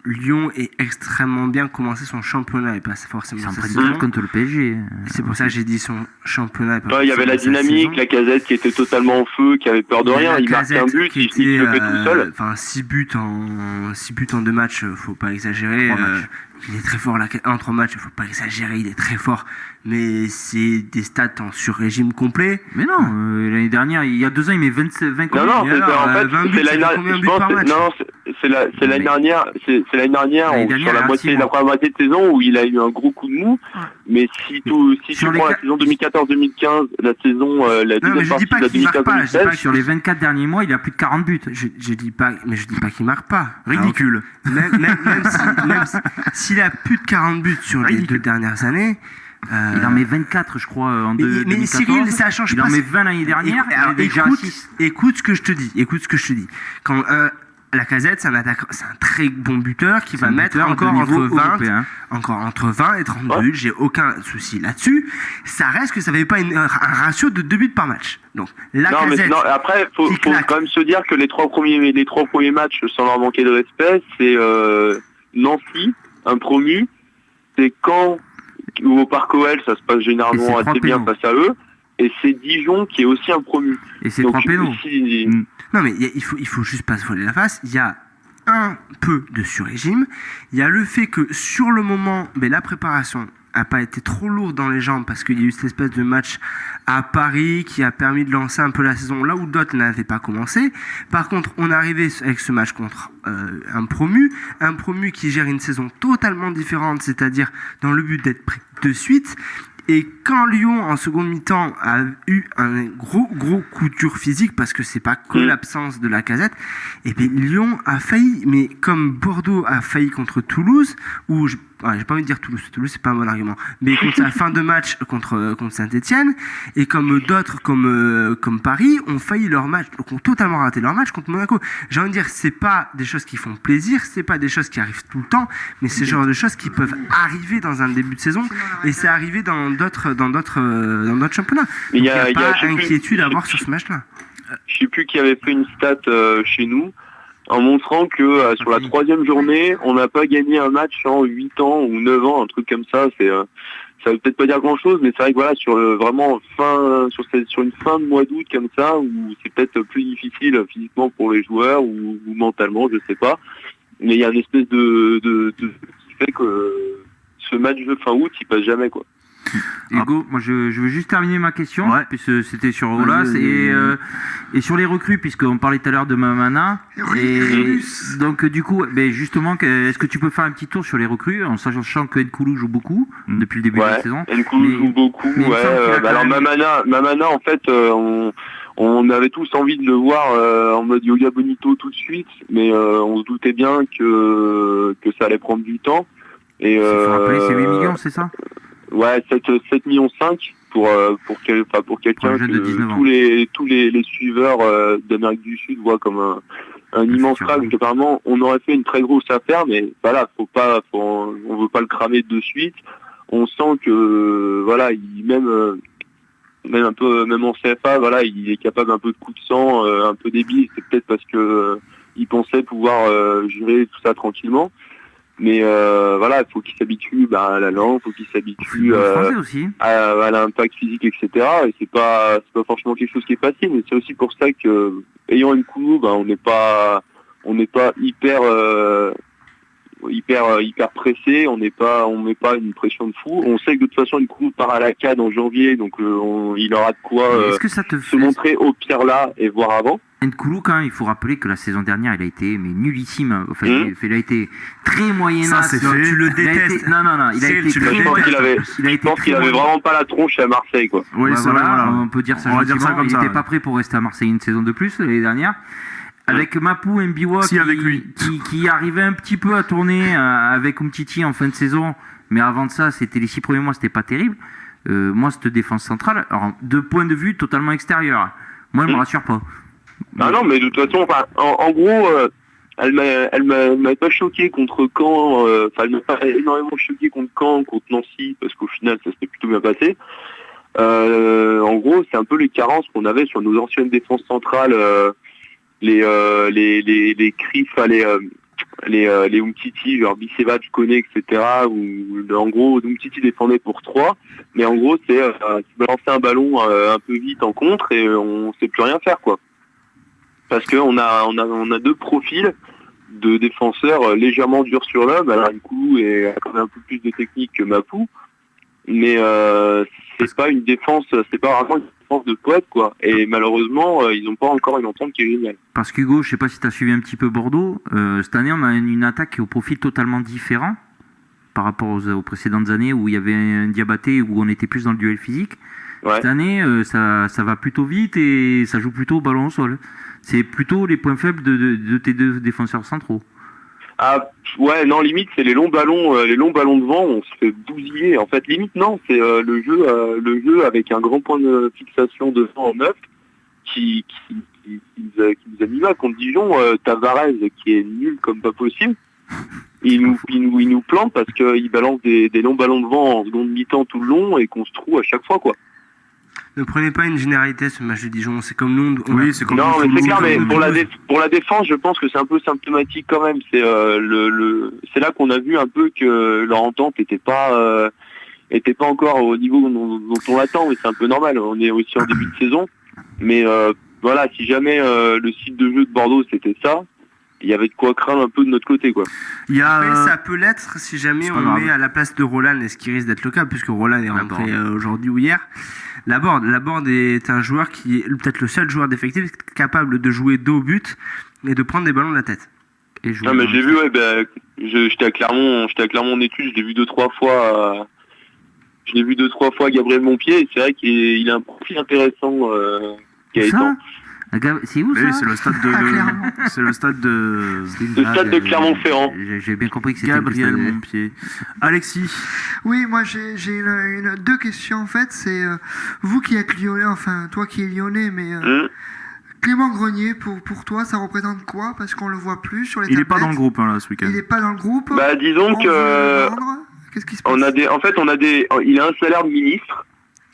Lyon est extrêmement bien commencé son championnat et pas forcément sa saison contre le PSG. C'est pour ça que j'ai dit son championnat. Il y avait la dynamique, la Casette qui était totalement en feu, qui avait peur de rien. Il marquait un but, il se le fait tout seul. Enfin, 6 buts en 2 matchs, faut pas exagérer. Il est très fort là, en 3 matchs, faut pas exagérer, il est très fort. Mais c'est des stats en sur-régime complet. Mais non, l'année dernière, il y a 2 ans, il met 20 Non, en fait, c'est l'année dernière, sur la première moitié de saison où il a eu un gros coup de mou. Mais si tu prends la saison 2014-2015, la deuxième partie de la 2015-2016, sur les 24 derniers mois, il a plus de 40 buts. Je dis pas qu'il marque pas. Ridicule. Même s'il a plus de 40 buts sur les 2 dernières années. Il en met 24, je crois, en 2014. Mais Cyril, ça change pas. Il en met 20 l'année dernière. Écoute ce que je te dis. Quand la Casette, c'est un très bon buteur qui va mettre encore entre 20 et 30 buts. J'ai aucun souci là-dessus. Ça reste que ça n'avait pas un ratio de 2 buts par match. Donc Casette. Après, faut quand même se dire que les trois premiers matchs, sans leur manquer de respect, c'est Nancy, un promu. C'est Caen ou au Parc OL, ça se passe généralement assez bien face à eux. Et c'est Dijon qui est aussi un promu. Et c'est 3 pénaux. Non mais il faut juste pas se voiler la face. Il y a un peu de sur-régime. Il y a le fait que sur le moment, la préparation a pas été trop lourde dans les jambes parce qu'il y a eu cette espèce de match à Paris qui a permis de lancer un peu la saison là où d'autres n'avaient pas commencé. Par contre, on est arrivé avec ce match contre un promu qui gère une saison totalement différente, c'est-à-dire dans le but d'être prêt de suite. Et quand Lyon, en seconde mi-temps, a eu un gros coup dur physique, parce que c'est pas que l'absence de Lacazette, et bien Lyon a failli, mais comme Bordeaux a failli contre Toulouse, ou j'ai pas envie de dire Toulouse c'est pas un bon argument, mais contre la fin de match contre Saint-Etienne, et comme d'autres, comme Paris, ont failli leur match, donc ont totalement raté leur match contre Monaco. J'ai envie de dire, c'est pas des choses qui font plaisir, c'est pas des choses qui arrivent tout le temps, mais c'est le genre de choses qui peuvent arriver dans un début de saison, et c'est arrivé dans d'autres championnats. Mais il y a pas je sais inquiétude à avoir sur ce match-là. Je sais plus qui avait fait une stat chez nous en montrant que sur la 3e journée, on n'a pas gagné un match en 8 ans ou 9 ans, un truc comme ça. Ça veut peut-être pas dire grand-chose, mais c'est vrai que voilà, sur une fin de mois d'août comme ça, où c'est peut-être plus difficile physiquement pour les joueurs ou mentalement, je sais pas. Mais il y a une espèce de qui fait que ce match de fin août, il passe jamais, quoi. Hugo, moi je veux juste terminer ma question, puisque c'était sur Olas et sur les recrues, puisqu'on parlait tout à l'heure de Mamana. Et donc du coup, justement, est-ce que tu peux faire un petit tour sur les recrues, en sachant que Nkoulou joue beaucoup depuis le début de la saison. Nkoulou joue beaucoup, alors Mamana, en fait, on avait tous envie de le voir en mode Yoga Bonito tout de suite, mais on se doutait bien que ça allait prendre du temps. Et faut rappeler, c'est 8 millions, c'est ça? Ouais, 7,5 millions pour quelqu'un que tous les suiveurs d'Amérique du Sud voient comme un immense crack. Donc apparemment, on aurait fait une très grosse affaire, mais voilà, on veut pas le cramer de suite. On sent que voilà, même en CFA, voilà, il est capable un peu de coup de sang, un peu débile. C'est peut-être parce que il pensait pouvoir gérer tout ça tranquillement. Mais voilà, il faut qu'il s'habitue à la langue, il faut qu'il s'habitue à l'impact physique, etc. Et c'est pas forcément quelque chose qui est facile, mais c'est aussi pour ça que, ayant une Nkoulou, on n'est pas hyper pressé, on met pas une pression de fou. On sait que de toute façon une Nkoulou part à la CAD en janvier, donc il aura de quoi se montrer au pire là et voir avant. Nkoulou, quand même, il faut rappeler que la saison dernière, il a été nullissime. Enfin, il a été très moyennasse. Tu le détestes. Non, il a été très moyennasse. Je pense qu'il avait vraiment pas la tronche à Marseille, quoi. Oui, voilà. On peut dire ça gentiment. Il n'était pas prêt pour rester à Marseille une saison de plus l'année dernière. Avec Mapou Mbiwa qui arrivait un petit peu à tourner avec Umtiti en fin de saison, mais avant de ça, c'était les 6 premiers mois, c'était pas terrible. Moi, cette défense centrale, alors, de point de vue totalement extérieur, moi, elle me rassure pas. Ah non, mais de toute façon, en gros, elle m'a pas choqué contre Caen. Elle m'a pas énormément choqué contre Caen, contre Nancy, parce qu'au final, ça s'était plutôt bien passé. En gros, c'est un peu les carences qu'on avait sur nos anciennes défenses centrales, les Criff, les Umtiti, genre Biceva, tu connais, etc. Où en gros, Umtiti défendait pour 3, mais en gros, c'est balancer un ballon un peu vite en contre et on sait plus rien faire, quoi. Parce qu'on a 2 profils de défenseurs légèrement durs sur l'homme. Alors Nkoulou a quand même un peu plus de technique que Mapou, mais c'est pas une défense, c'est pas vraiment une défense de poète, quoi. Et malheureusement, ils n'ont pas encore une entente qui est géniale. Parce qu'Hugo, je sais pas si tu as suivi un petit peu Bordeaux, cette année on a une attaque qui est au profil totalement différent par rapport aux précédentes années où il y avait un Diabaté où on était plus dans le duel physique. Ouais. Cette année, ça va plutôt vite et ça joue plutôt au ballon au sol. C'est plutôt les points faibles de tes 2 défenseurs centraux. Ah ouais, non, limite c'est les longs ballons devant, on se fait bousiller. En fait, limite non, c'est le jeu avec un grand point de fixation devant en 9 qui nous a mis là contre Dijon. Tavares qui est nul comme pas possible. Il nous plante parce qu'il balance des longs ballons devant en seconde mi-temps tout le long et qu'on se trouve à chaque fois, quoi. Ne prenez pas une généralité ce match de Dijon, c'est comme Londres. Oui, c'est comme non, mais c'est clair, mais pour la défense, je pense que c'est un peu symptomatique quand même. C'est c'est là qu'on a vu un peu que leur entente était pas encore au niveau dont on l'attend, mais c'est un peu normal. On est aussi en début de saison, mais voilà, si jamais le site de jeu de Bordeaux c'était ça, il y avait de quoi craindre un peu de notre côté, quoi. Il y a. Mais ça peut l'être si jamais c'est pas on grave. met à la place de Roland, et ce qui risque d'être le cas, puisque Roland est rentré aujourd'hui ou hier. Laborde est un joueur qui est peut-être le seul joueur d'effectif capable de jouer dos au but et de prendre des ballons de la tête. Et jouer Non, mais dans j'ai le- vu, ouais, j'étais à Clermont en études, je l'ai vu 2-3 fois. Je l'ai vu 2-3 fois Gabriel Montpied, et c'est vrai qu'il a un profil intéressant, Gaëtan. C'est où Oui, ça c'est le stade de. Ah, Clermont. C'est le stade de. Le stade de Clermont-Ferrand. J'ai bien compris que c'était Gabriel le stade- Montpied. Alexis. Oui, moi j'ai deux questions en fait. C'est vous qui êtes lyonnais, enfin toi qui es lyonnais, mais Clément Grenier, pour toi, ça représente quoi? Parce qu'on le voit plus sur les Il est pas tablettes. dans le groupe là ce week-end. Il est pas dans le groupe. Bah, disons On que veut le vendre. Qu'est-ce qui se passe? il a un salaire de ministre.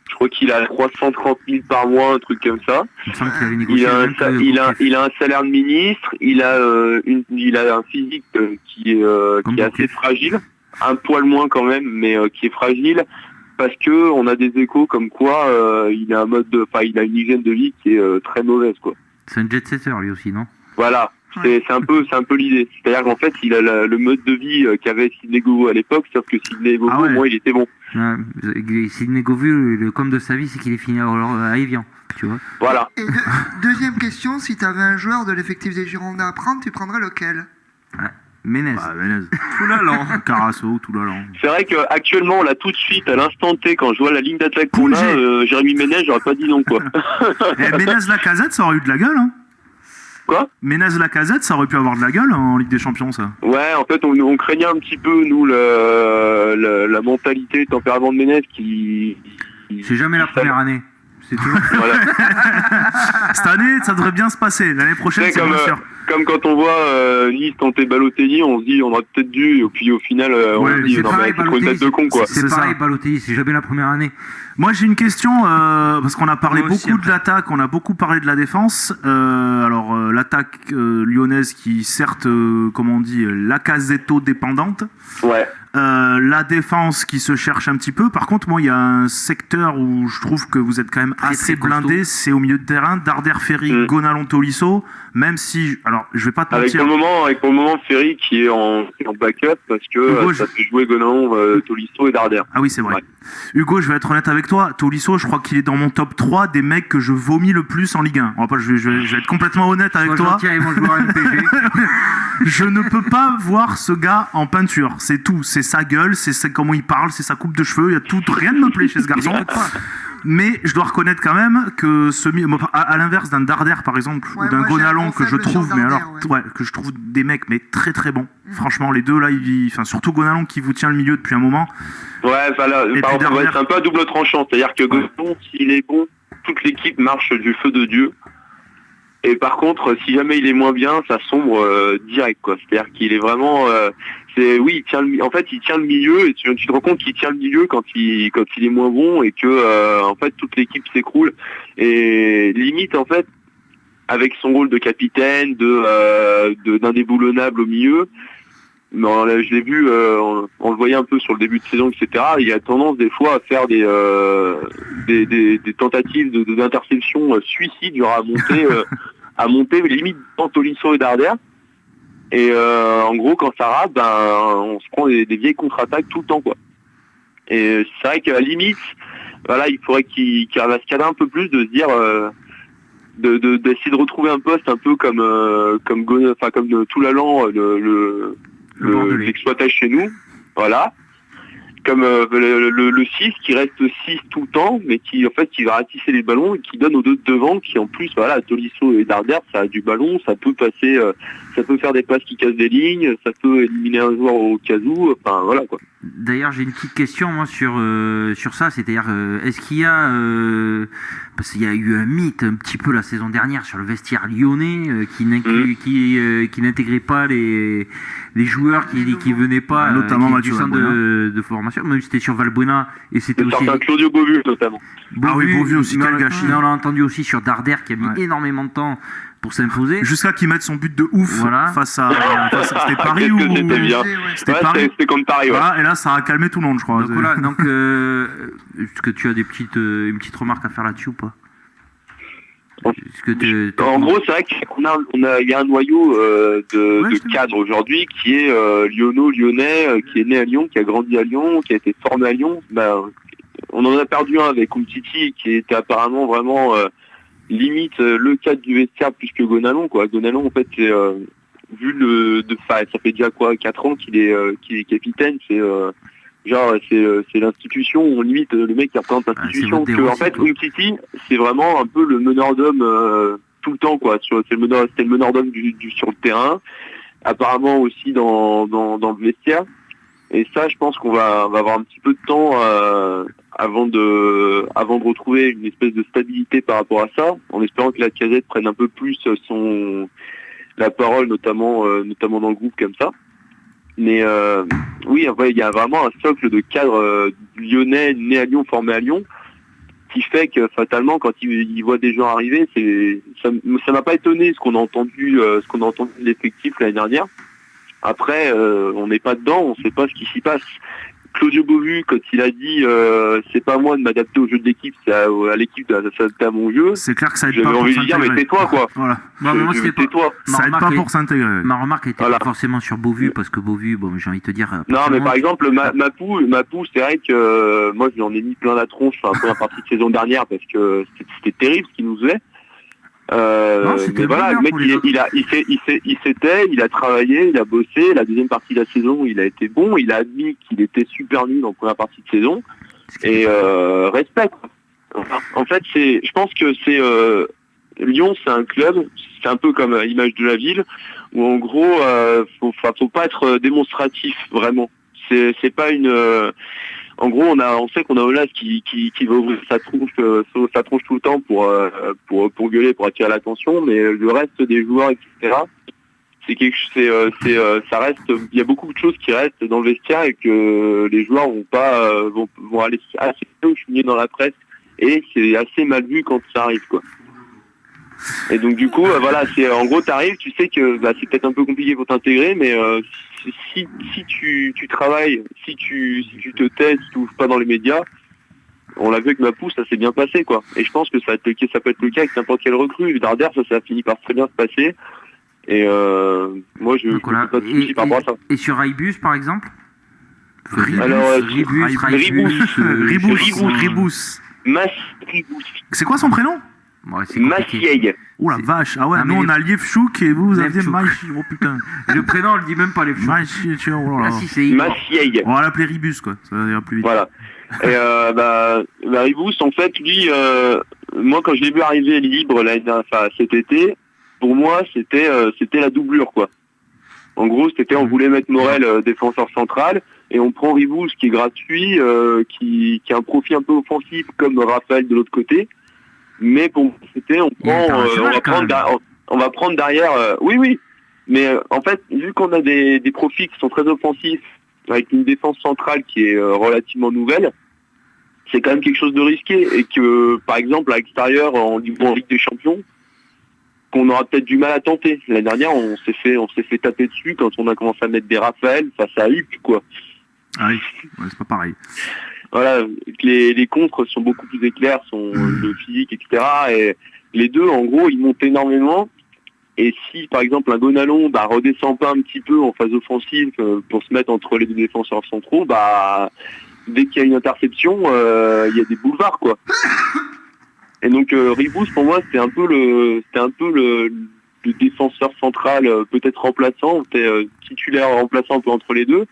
Je crois qu'il a 330 000 par mois, un truc comme ça. Il me semble qu'il avait Il négocié a, le un, même sa- que il, a, Gourcuff. il a un salaire de ministre, il a un physique qui Comme est assez Gourcuff. fragile, un poil moins quand même, mais qui est fragile, parce que on a des échos comme quoi il a il a une hygiène de vie qui est très mauvaise, quoi. C'est un jet-setter lui aussi, non? Voilà, c'est un peu l'idée. C'est-à-dire qu'en fait, il a le mode de vie qu'avait Sidney Govou à l'époque, sauf que Sidney Govou, Ah ouais. moi, il était bon. Sidney Govou, le com de sa vie, c'est qu'il est fini à Evian, tu vois. Voilà. Et deuxième question, si tu avais un joueur de l'effectif des Girondins à prendre, tu prendrais lequel? Ménez. Bah, Venez. Toulalan. Carasso, Toulalan. C'est vrai qu'actuellement, là, tout de suite, à l'instant T, quand je vois la ligne d'attaque qu'on a, Poulger. Jérémy Ménez, j'aurais pas dit non, quoi. Ménez Lacazette, ça aurait eu de la gueule, hein. Quoi? Ménez Lacazette, ça aurait pu avoir de la gueule en Ligue des Champions, ça. Ouais, en fait, on craignait un petit peu, nous, la mentalité, le tempérament de Ménez qui... C'est jamais la première année. C'est tout. Voilà. Cette année, ça devrait bien se passer. L'année prochaine, C'est c'est comme, bien sûr. comme quand on voit Nice tenter Balotelli, on se dit on aurait peut-être dû, et puis au final, on Ouais, se mais dit c'est non, mais pareil, c'est trop une tête de con, quoi. C'est C'est pareil, ça. Balotelli, c'est jamais la première année. Moi, j'ai une question, parce qu'on a parlé Moi aussi, beaucoup de après. l'attaque, on a beaucoup parlé de la défense. L'attaque lyonnaise qui, certes, comment on dit, Lacazetto dépendante. Ouais. La défense qui se cherche un petit peu. Par contre, moi, il y a un secteur où je trouve que vous êtes quand même Très, assez très costaud. blindé. C'est au milieu de terrain. Darder, Ferry, Gonalon, Tolisso. Même si, alors, je vais pas te Avec mentir. pour le moment Ferry qui est en backup parce que Hugo, ça fait jouer Gonan, Tolisso et Darder. Ah oui, c'est vrai. Ouais. Hugo, je vais être honnête avec toi. Tolisso, je crois qu'il est dans mon top 3 des mecs que je vomis le plus en Ligue 1. On va pas, je vais être complètement honnête avec Sois toi. gentil avec mon joueur MPG. Je ne peux pas voir ce gars en peinture. C'est tout. C'est sa gueule, c'est comment il parle, c'est sa coupe de cheveux. Il y a tout. Rien ne me plaît chez ce garçon. Mais je dois reconnaître quand même que à l'inverse d'un Darder par exemple Ouais, ou d'un moi, j'ai un Gonalon gros que je faible sur trouve, mais Darder, alors que je trouve des mecs mais très très bons. Franchement, les deux là, enfin surtout Gonalon qui vous tient le milieu depuis un moment. Ouais, voilà. Et Par puis contre, derrière- c'est un peu à double tranchant. C'est-à-dire que Gonan, s'il est bon, toute l'équipe marche du feu de Dieu. Et par contre, si jamais il est moins bien, ça sombre direct, quoi. C'est-à-dire qu'il est vraiment, il tient il tient le milieu et tu te rends compte qu'il tient le milieu quand il est moins bon et que en fait toute l'équipe s'écroule et limite en fait avec son rôle de capitaine, d'indéboulonnable au milieu. Non, là, je l'ai vu, on le voyait un peu sur le début de saison, etc. Il a tendance des fois à faire des tentatives d'interception suicides, genre à monter limite dans Tolisso et Darder. Et en gros, quand ça rate, on se prend des vieilles contre-attaques tout le temps, quoi. Et c'est vrai qu'à la limite, voilà, il faudrait qu'il arrive à se cadrer un peu plus, de se dire, d'essayer de retrouver un poste un peu comme Toulalan, Bordelais. l'exploitage chez nous, voilà, comme le 6 qui reste 6 tout le temps, mais qui va ratisser les ballons et qui donne aux deux de devant, qui en plus, voilà, Tolisso et Darder, ça a du ballon, ça peut passer, ça peut faire des passes qui cassent des lignes, ça peut éliminer un joueur au cas où, enfin voilà quoi. D'ailleurs, j'ai une petite question moi sur ça, c'est-à-dire est-ce qu'il y a parce qu'il y a eu un mythe un petit peu la saison dernière sur le vestiaire lyonnais qui n'intégrait pas les joueurs qui venaient pas Notamment du Mathieu centre de formation, même c'était sur Valbuena et c'était C'est aussi certain Claudio Beauvu notamment. Ah oui, Beauvu aussi, mais quel on- gâchis. mais on l'a entendu aussi sur Darder qui a mis Ouais. énormément de temps pour s'imposer. Jusqu'à qu'il mette son but de ouf Voilà. face à c'était Paris Qu'est-ce ou que c'était bien. C'était Ouais, Paris. c'était contre Paris, ouais. Voilà, et là ça a calmé tout le monde, je crois. Donc voilà, donc est-ce que tu as une petite remarque à faire là-dessus ou pas? En gros, c'est vrai qu'il y a un noyau de cadres aujourd'hui qui est lyonnais, qui est né à Lyon, qui a grandi à Lyon, qui a été formé à Lyon. On en a perdu un avec Umtiti, qui était apparemment vraiment limite le cadre du vestiaire plus que Gonalon, quoi. Gonalon, en fait, c'est ça fait déjà 4 ans qu'il est capitaine, c'est l'institution, limite le mec qui représente l'institution. En fait, Umtiti, c'est vraiment un peu le meneur d'homme tout le temps, quoi. C'était le meneur d'homme sur le terrain, apparemment aussi dans le vestiaire. Et ça, je pense qu'on va avoir un petit peu de temps avant de retrouver une espèce de stabilité par rapport à ça, en espérant que la Casette prenne un peu plus la parole, notamment dans le groupe comme ça. Mais oui, il y a vraiment un socle de cadres lyonnais, nés à Lyon, formés à Lyon, qui fait que fatalement, quand ils voient des gens arriver, ça m'a pas étonné ce qu'on a entendu de l'effectif l'année dernière. Après, on n'est pas dedans, on sait pas ce qui s'y passe. Claudio Beauvu, quand il a dit c'est pas à moi de m'adapter au jeu de l'équipe, c'est à l'équipe de s'adapter à mon jeu. C'est clair que ça aide pas. J'avais Pour envie de dire, mais tais-toi, quoi. Voilà. Non, mais moi, tais-toi. Ça aide pas pour s'intégrer. Ma remarque était pas forcément sur Beauvu, parce que Beauvu, bon, j'ai envie de te dire. Non, mais par exemple, Mapou, c'est vrai que moi, j'en ai mis plein la tronche sur la première partie de saison dernière, parce que c'était terrible ce qu'il nous faisait. Mais voilà, le mec, il a travaillé, il a bossé. La deuxième partie de la saison, il a été bon. Il a admis qu'il était super nul en première partie de saison. Et respect. En fait, je pense que Lyon, c'est un club. C'est un peu comme l'image de la ville, où en gros, faut pas être démonstratif vraiment. C'est pas une. En gros, on sait qu'on a Olas qui va ouvrir sa tronche tout le temps pour gueuler, pour attirer l'attention, mais le reste des joueurs, etc. Ça reste. Il y a beaucoup de choses qui restent dans le vestiaire et que les joueurs vont aller assez peu chigner dans la presse, et c'est assez mal vu quand ça arrive, quoi. Et donc du coup, voilà, en gros, t'arrives, tu sais que c'est peut-être un peu compliqué pour t'intégrer, mais si tu travailles, si tu te tais, si tu ouvres pas dans les médias, on l'a vu avec Mapou, ça s'est bien passé, quoi. Et je pense que ça peut être le cas avec n'importe quelle recrue. Darder, ça a fini par très bien se passer. Et moi, je n'ai pas de soucis par rapport à ça. Et sur Ribus, par exemple Ribous. C'est quoi son prénom? Massiei. Oh la vache. Ah ouais, nous on a Liefchouk et vous avez Machi. Oh putain. Le prénom, on le dit même pas, les Machi, oh là là. Massiei. On va l'appeler Ribus, quoi. Ça ira plus vite. Voilà. Et Ribous, en fait, lui, moi quand je l'ai vu arriver libre cet été, pour moi c'était la doublure, quoi. En gros, on voulait mettre Morel défenseur central, et on prend Ribous qui est gratuit, qui a un profil un peu offensif comme Raphaël de l'autre côté. Mais pour moi, on va prendre derrière. Oui. Mais en fait, vu qu'on a des profils qui sont très offensifs, avec une défense centrale qui est relativement nouvelle, c'est quand même quelque chose de risqué. Et que, par exemple, à l'extérieur, en Ligue des Champions, qu'on aura peut-être du mal à tenter. L'année dernière, on s'est fait taper dessus quand on a commencé à mettre des Raphaël face à Huck, quoi. Ah oui, ouais, c'est pas pareil. Voilà, les contres sont beaucoup plus éclairs, sont le physique, etc. Et les deux, en gros, ils montent énormément. Et si, par exemple, un Gonalon redescend pas un petit peu en phase offensive pour se mettre entre les deux défenseurs centraux, dès qu'il y a une interception, il y a des boulevards, quoi. Et donc Ribous, pour moi, c'était un peu le défenseur central, peut-être remplaçant, titulaire remplaçant un peu entre les deux,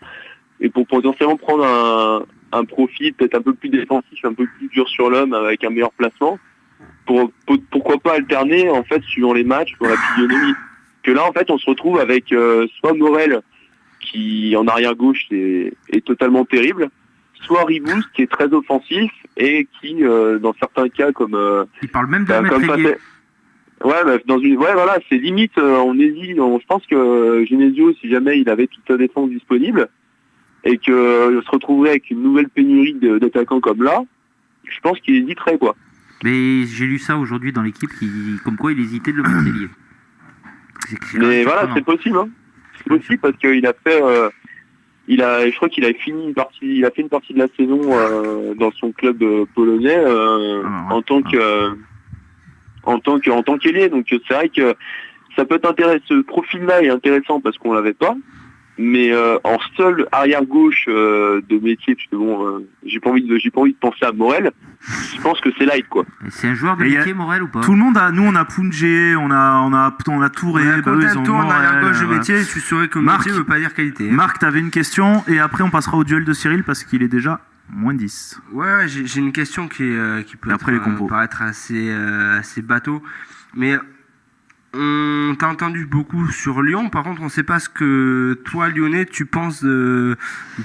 et pour potentiellement prendre un profil peut-être un peu plus défensif, un peu plus dur sur l'homme, avec un meilleur placement, pourquoi pas alterner, en fait, suivant les matchs, pour la physionomie. Que là, en fait, on se retrouve avec soit Morel, qui en arrière gauche est totalement terrible, soit Ribous, qui est très offensif et qui, dans certains cas, comme il parle même de mettre voilà, c'est limite, on hésite. Je pense que Genesio, si jamais il avait toute sa défense disponible, et que se retrouverait avec une nouvelle pénurie d'attaquants comme là, je pense qu'il hésiterait, quoi. Mais j'ai lu ça aujourd'hui dans l'équipe, comme quoi il hésitait de le mettre ailier. Mais voilà, c'est possible, hein. C'est possible parce qu'il a fait, je crois qu'il a fait une partie de la saison dans son club polonais en tant que tant qu'ailier. Donc c'est vrai que ça peut être intéressant. Ce profil-là est intéressant parce qu'on l'avait pas. Mais en seul arrière gauche de métier, parce que bon, j'ai pas envie de penser à Morel. Je pense que c'est light, quoi. C'est un joueur de métier, Morel, ou pas? Tout le monde a, nous on a Pounjé, on a Touré, en arrière gauche de métier, tu saurais que métier veut pas dire qualité. Marc, t'avais une question et après on passera au duel de Cyril parce qu'il est déjà moins 10. Ouais, j'ai une question qui peut paraître assez bateau, mais on t'a entendu beaucoup sur Lyon. Par contre, on ne sait pas ce que toi, Lyonnais, tu penses de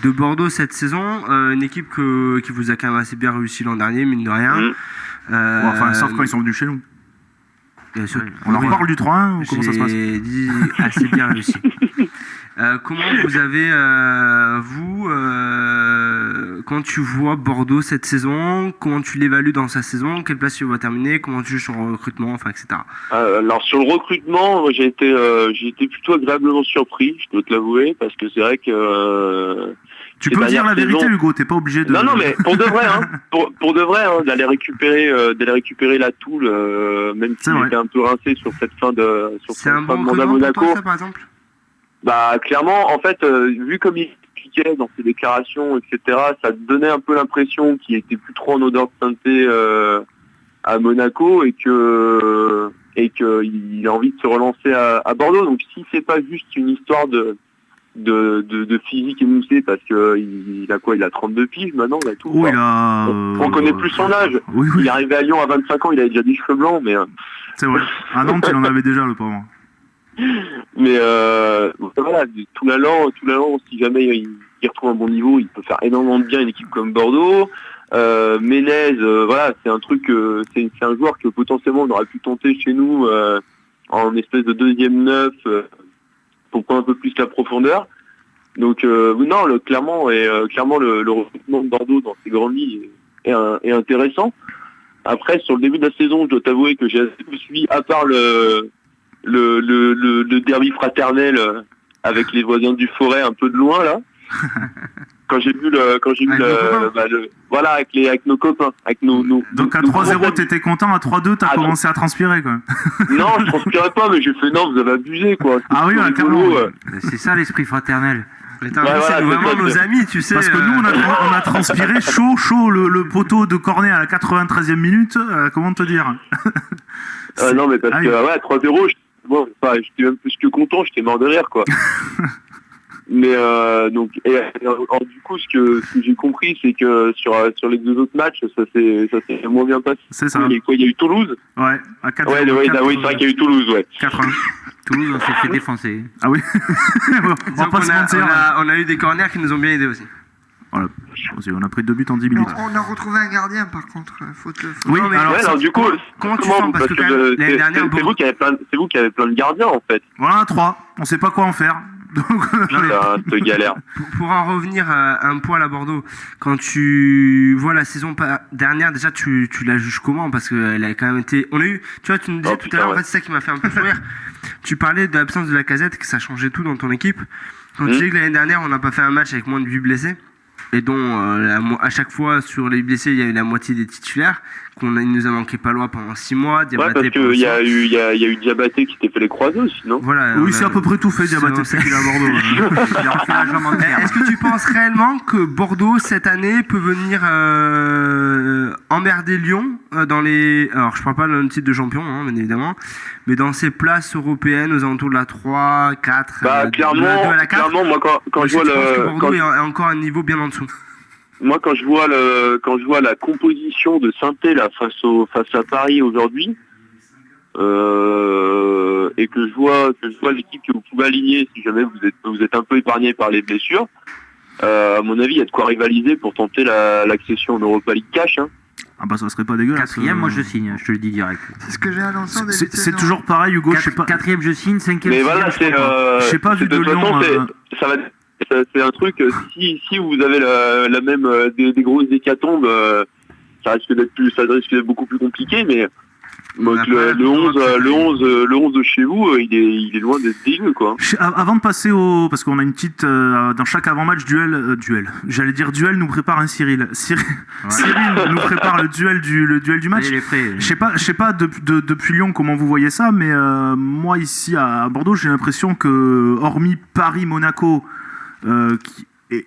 Bordeaux cette saison. Une équipe qui vous a quand même assez bien réussi l'an dernier, mine de rien. Sauf quand ils sont venus chez nous. Bien sûr. On leur parle du 3-1 ou comment ça se passe? J'ai dit assez bien réussi. Comment vous avez, quand tu vois Bordeaux cette saison, comment tu l'évalues dans sa saison, quelle place tu vas terminer, comment tu juges son recrutement, enfin, etc. Alors sur le recrutement, j'ai été plutôt agréablement surpris, je dois te l'avouer, parce que c'est vrai que... tu peux dire la vérité, Hugo, t'es pas obligé de... Non, mais pour de vrai, pour de vrai, d'aller récupérer la Toule, même s'il était un peu rincé sur cette fin de mandat Monaco. Pour toi, ça, par exemple? Bah clairement, en fait, vu comme il expliquait dans ses déclarations, etc., ça donnait un peu l'impression qu'il était plus trop en odeur de sainteté à Monaco et qu'il a envie de se relancer à Bordeaux. Donc si c'est pas juste une histoire de physique émoussé parce que il a 32 piges maintenant, là, tout. Oui, on connaît plus son âge. Oui. Il est arrivé à Lyon à 25 ans, il avait déjà des cheveux blancs, mais c'est vrai. À Nantes, il en avait déjà, le pauvre. Mais voilà, tout l'allant, si jamais il retrouve un bon niveau, il peut faire énormément de bien une équipe comme Bordeaux. Ménez, voilà, c'est un truc, c'est un joueur que potentiellement on aurait pu tenter chez nous en espèce de deuxième neuf pour prendre un peu plus la profondeur. Donc non, clairement le recrutement de Bordeaux dans ces grandes ligues est intéressant. Après, sur le début de la saison, je dois t'avouer que j'ai assez suivi, à part le derby fraternel avec les voisins du Forêt un peu de loin là. Quand j'ai vu voilà, avec nos copains, avec nos donc à 3-0 t'étais content, à 3-2 t'as commencé à transpirer quoi. Non, je transpirais pas, mais j'ai fait non, vous avez abusé quoi. Ah oui, carrément. C'est ça l'esprit fraternel. C'est vraiment nos amis, tu sais. Parce que nous on a transpiré chaud le poteau de Cornet à la 93e minute, comment te dire. Non mais parce que 3-0, j'étais même plus que content, j'étais mort de rire quoi. Mais donc du coup ce que j'ai compris, c'est que sur les deux autres matchs ça s'est moins bien passé. C'est ça. Il y a eu Toulouse. Ouais, à 4-0. Oui, c'est vrai qu'il y a eu Toulouse, ouais. 4-1. Toulouse, on s'est fait défoncer. Ah oui. On va pas se mentir. On a eu des corners qui nous ont bien aidés aussi. Voilà. On a pris 2 buts en 10 minutes. On a retrouvé un gardien par contre, faute. Oui, mais alors du coup, comment tu sens, parce que l'année dernière, c'est vous qui avez plein de gardiens en fait. Voilà, 3. On sait pas quoi en faire. C'est galère. Pour en revenir un poil à Bordeaux, quand tu vois la saison dernière, déjà tu la juges comment? Parce qu'elle a quand même été... tu nous disais tout à l'heure, en fait, c'est ça qui m'a fait un peu sourire. Tu parlais de l'absence de la Casette, que ça changeait tout dans ton équipe. Quand tu disais que l'année dernière, on n'a pas fait un match avec moins de 8 blessés, et dont à chaque fois sur les blessés, il y avait la moitié des titulaires, il nous a manqué Palois pendant 6 mois, Diabaté parce qu'il y a eu Diabaté qui t'est fait les croisés aussi, non? Voilà, oui, c'est à peu près tout fait, Diabaté, c'est qu'il est à Bordeaux. Il a refait la jambe en terre. Est-ce que tu penses réellement que Bordeaux, cette année, peut venir emmerder Lyon dans les... Alors, je parle pas d'un titre de champion, hein, bien évidemment, mais dans ces places européennes aux alentours de la 3, 4... clairement, moi, quand je vois que Bordeaux est encore à un niveau bien en dessous. Moi, quand je vois la composition de Saint-Étienne là face à Paris aujourd'hui, et que je vois l'équipe que vous pouvez aligner si jamais vous êtes un peu épargné par les blessures, à mon avis, il y a de quoi rivaliser pour tenter l'accession en Europa League cash. Hein. Ah bah ça serait pas dégueulasse. 4e, moi je signe, je te le dis direct. C'est ce que j'ai annoncé en début de saison. C'est toujours pareil, Hugo. 4e, je signe, 5e. Mais voilà, je sais pas vu de Lyon. C'est un truc, si vous avez la même des grosses hécatombes, ça risque d'être beaucoup plus compliqué, mais Donc le 11 de chez vous, il est loin d'être dégueu, quoi. Avant de passer au... Parce qu'on a une petite... dans chaque avant-match, duel. J'allais dire duel, nous prépare un Cyril. Cyril nous prépare le duel du match. Je sais pas depuis Lyon comment vous voyez ça, mais moi ici à Bordeaux, j'ai l'impression que, hormis Paris-Monaco, et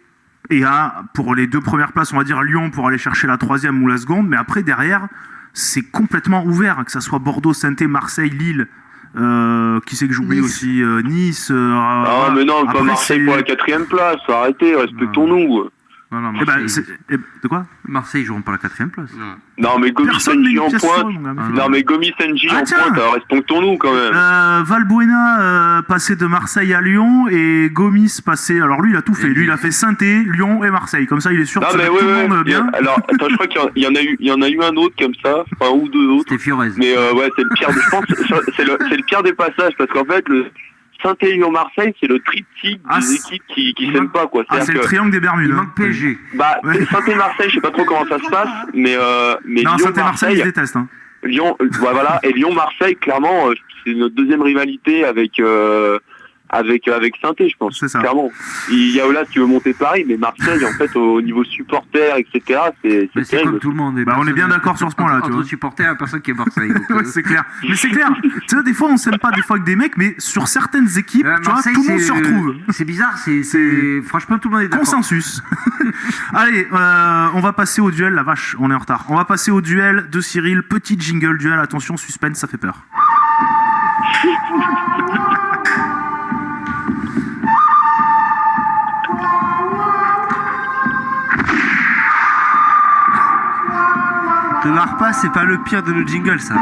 pour les 2 premières places, on va dire Lyon pour aller chercher la 3e ou la seconde, mais après derrière... C'est complètement ouvert, que ça soit Bordeaux, Saint-Étienne, Marseille, Lille, qui c'est que j'oublie aussi, Nice. Mais non, après, pas Marseille pour la 4e place, faut arrêter, respectons-nous. Non, Marseille... de quoi Marseille joueront pas la 4e place. Non, mais Gomis Senji en pointe. Non, mais Gomis Senji en pointe, respectons-nous quand même. Valbuena passé de Marseille à Lyon et Gomis passé. Alors lui, il a tout fait. Lui, il a fait Saint-Étienne, Lyon et Marseille. Comme ça, il est sûr que tout le monde bien. Alors, attends, je crois qu'il y en a eu un autre comme ça, enfin, ou 2 autres. C'était Fiorez. Mais ouais, c'est le pire. Je pense c'est le pire des passages parce qu'en fait, le Saint-Étienne-Marseille, c'est le triptyque des équipes qui s'aiment pas, quoi. C'est le triangle des Bermudes. Il manque PSG. Saint-Étienne-Marseille, je sais pas trop comment ça se passe, mais non, Saint-Étienne-Marseille, ils se détestent. Hein. Lyon, voilà, et Lyon-Marseille, clairement, c'est notre 2e rivalité avec Saint-Étienne, je pense. C'est ça. Clairement. Il y a Olas qui veut monter Paris, mais Marseille, en fait, au niveau supporter, etc., c'est terrible. Comme tout le monde. On est bien d'accord sur ce point-là. Entre supporters, personne qui est Marseille. Ouais, c'est clair. Mais c'est clair. Tu sais, des fois, on s'aime pas des fois avec des mecs, mais sur certaines équipes, tu vois, tout le monde se retrouve. C'est bizarre. Franchement, tout le monde est d'accord. Consensus. Allez, on va passer au duel. La vache, on est en retard. On va passer au duel de Cyril. Petit jingle duel. Attention, suspense, ça fait peur. Te marre pas, c'est pas le pire de nos jingles, ça.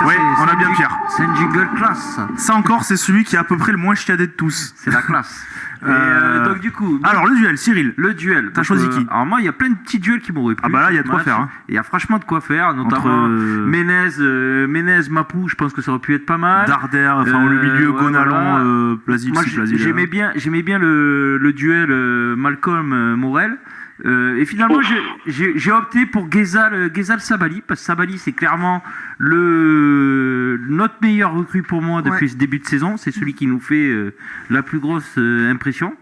Oui, on a bien pire. C'est un jingle classe. Ça encore, c'est celui qui est à peu près le moins chiadé de tous. C'est la classe. Donc du coup... Alors, le duel, Cyril. Le duel. T'as choisi qui? Alors moi, il y a plein de petits duels qui m'auraient plu. Ah bah là, il y a de quoi faire. Hein. Il y a franchement de quoi faire, notamment Ménez, Mapou, je pense que ça aurait pu être pas mal. Darder, enfin le milieu, Gonalon, Plasil, moi, j'aimais bien le duel Malcolm-Morel. Et finalement, j'ai opté pour Ghezal Sabali, parce que Sabali, c'est clairement notre meilleur recrue pour moi depuis ce début de saison. C'est celui qui nous fait la plus grosse impression.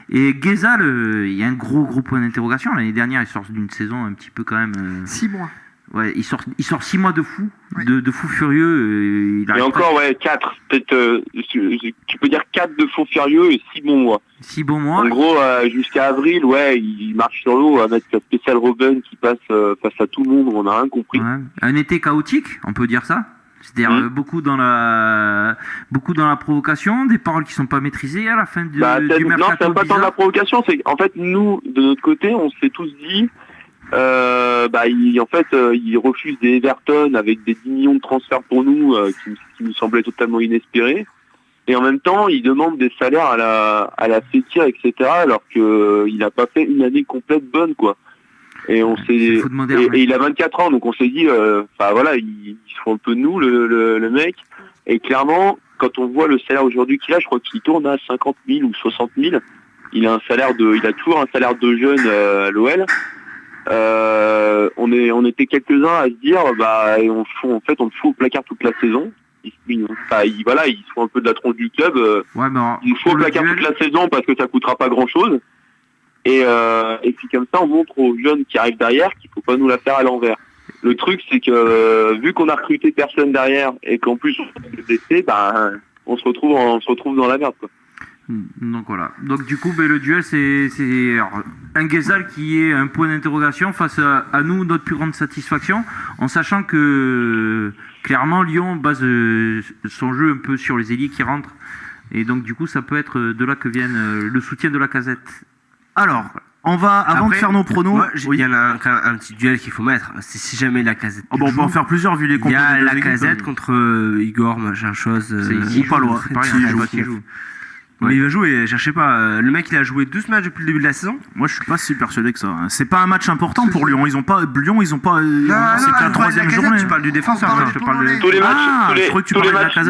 Et Ghezal, il y a un gros point d'interrogation. L'année dernière, il sort d'une saison un petit peu quand même... 6 mois. Ouais, il sort 6 mois de fou, de fou furieux. Et encore, 4. Peut-être, tu peux dire 4 de fou furieux et 6 bons mois. 6 bons mois. En gros, jusqu'à avril, il marche sur l'eau avec sa spéciale Robben qui passe face à tout le monde, on n'a rien compris. Ouais. Un été chaotique, on peut dire ça. C'est-à-dire beaucoup dans la provocation, des paroles qui sont pas maîtrisées à la fin du mercato. Non, c'est pas tant de la provocation, c'est qu'en fait, nous, de notre côté, on s'est tous dit... il refuse des Everton avec des 10 millions de transferts pour nous qui nous semblaient totalement inespérés. Et en même temps, il demande des salaires à la Fekir, etc. alors qu'il n'a pas fait une année complète bonne, quoi. Et on s'est et il a 24 ans, donc on s'est dit, il se fout un peu de nous, le mec. Et clairement, quand on voit le salaire aujourd'hui qu'il a, je crois qu'il tourne à 50 000 ou 60 000. Il a toujours un salaire de jeune à l'OL. On était quelques-uns à se dire on le fout au placard toute la saison. Il se fout un peu de la tronche du club. Il le fout au placard toute la saison parce que ça coûtera pas grand-chose. Et puis comme ça, on montre aux jeunes qui arrivent derrière qu'il faut pas nous la faire à l'envers. Le truc, c'est que vu qu'on a recruté personne derrière et qu'en plus on s'est blessé, on se retrouve dans la merde, quoi. Donc voilà. Donc du coup, le duel, c'est un Ghezal qui est un point d'interrogation face à nous, notre plus grande satisfaction, en sachant que clairement Lyon base son jeu un peu sur les ailiers qui rentrent, et donc du coup, ça peut être de là que vienne le soutien de Lacazette. Alors, on va avant de faire nos pronos. Il y a un petit duel qu'il faut mettre. C'est si jamais Lacazette. On peut en faire plusieurs vu les compos. Il y a Lacazette contre Igor, machin chose. Ou pas loin. Il joue. Mais il va jouer, cherchez pas. Le mec, il a joué 12 matchs depuis le début de la saison. Moi, je suis pas si persuadé que ça. C'est pas un match important pour Lyon. Ils ont pas. C'est que la troisième journée. Tu parles du défenseur. Je parle de tous les matchs.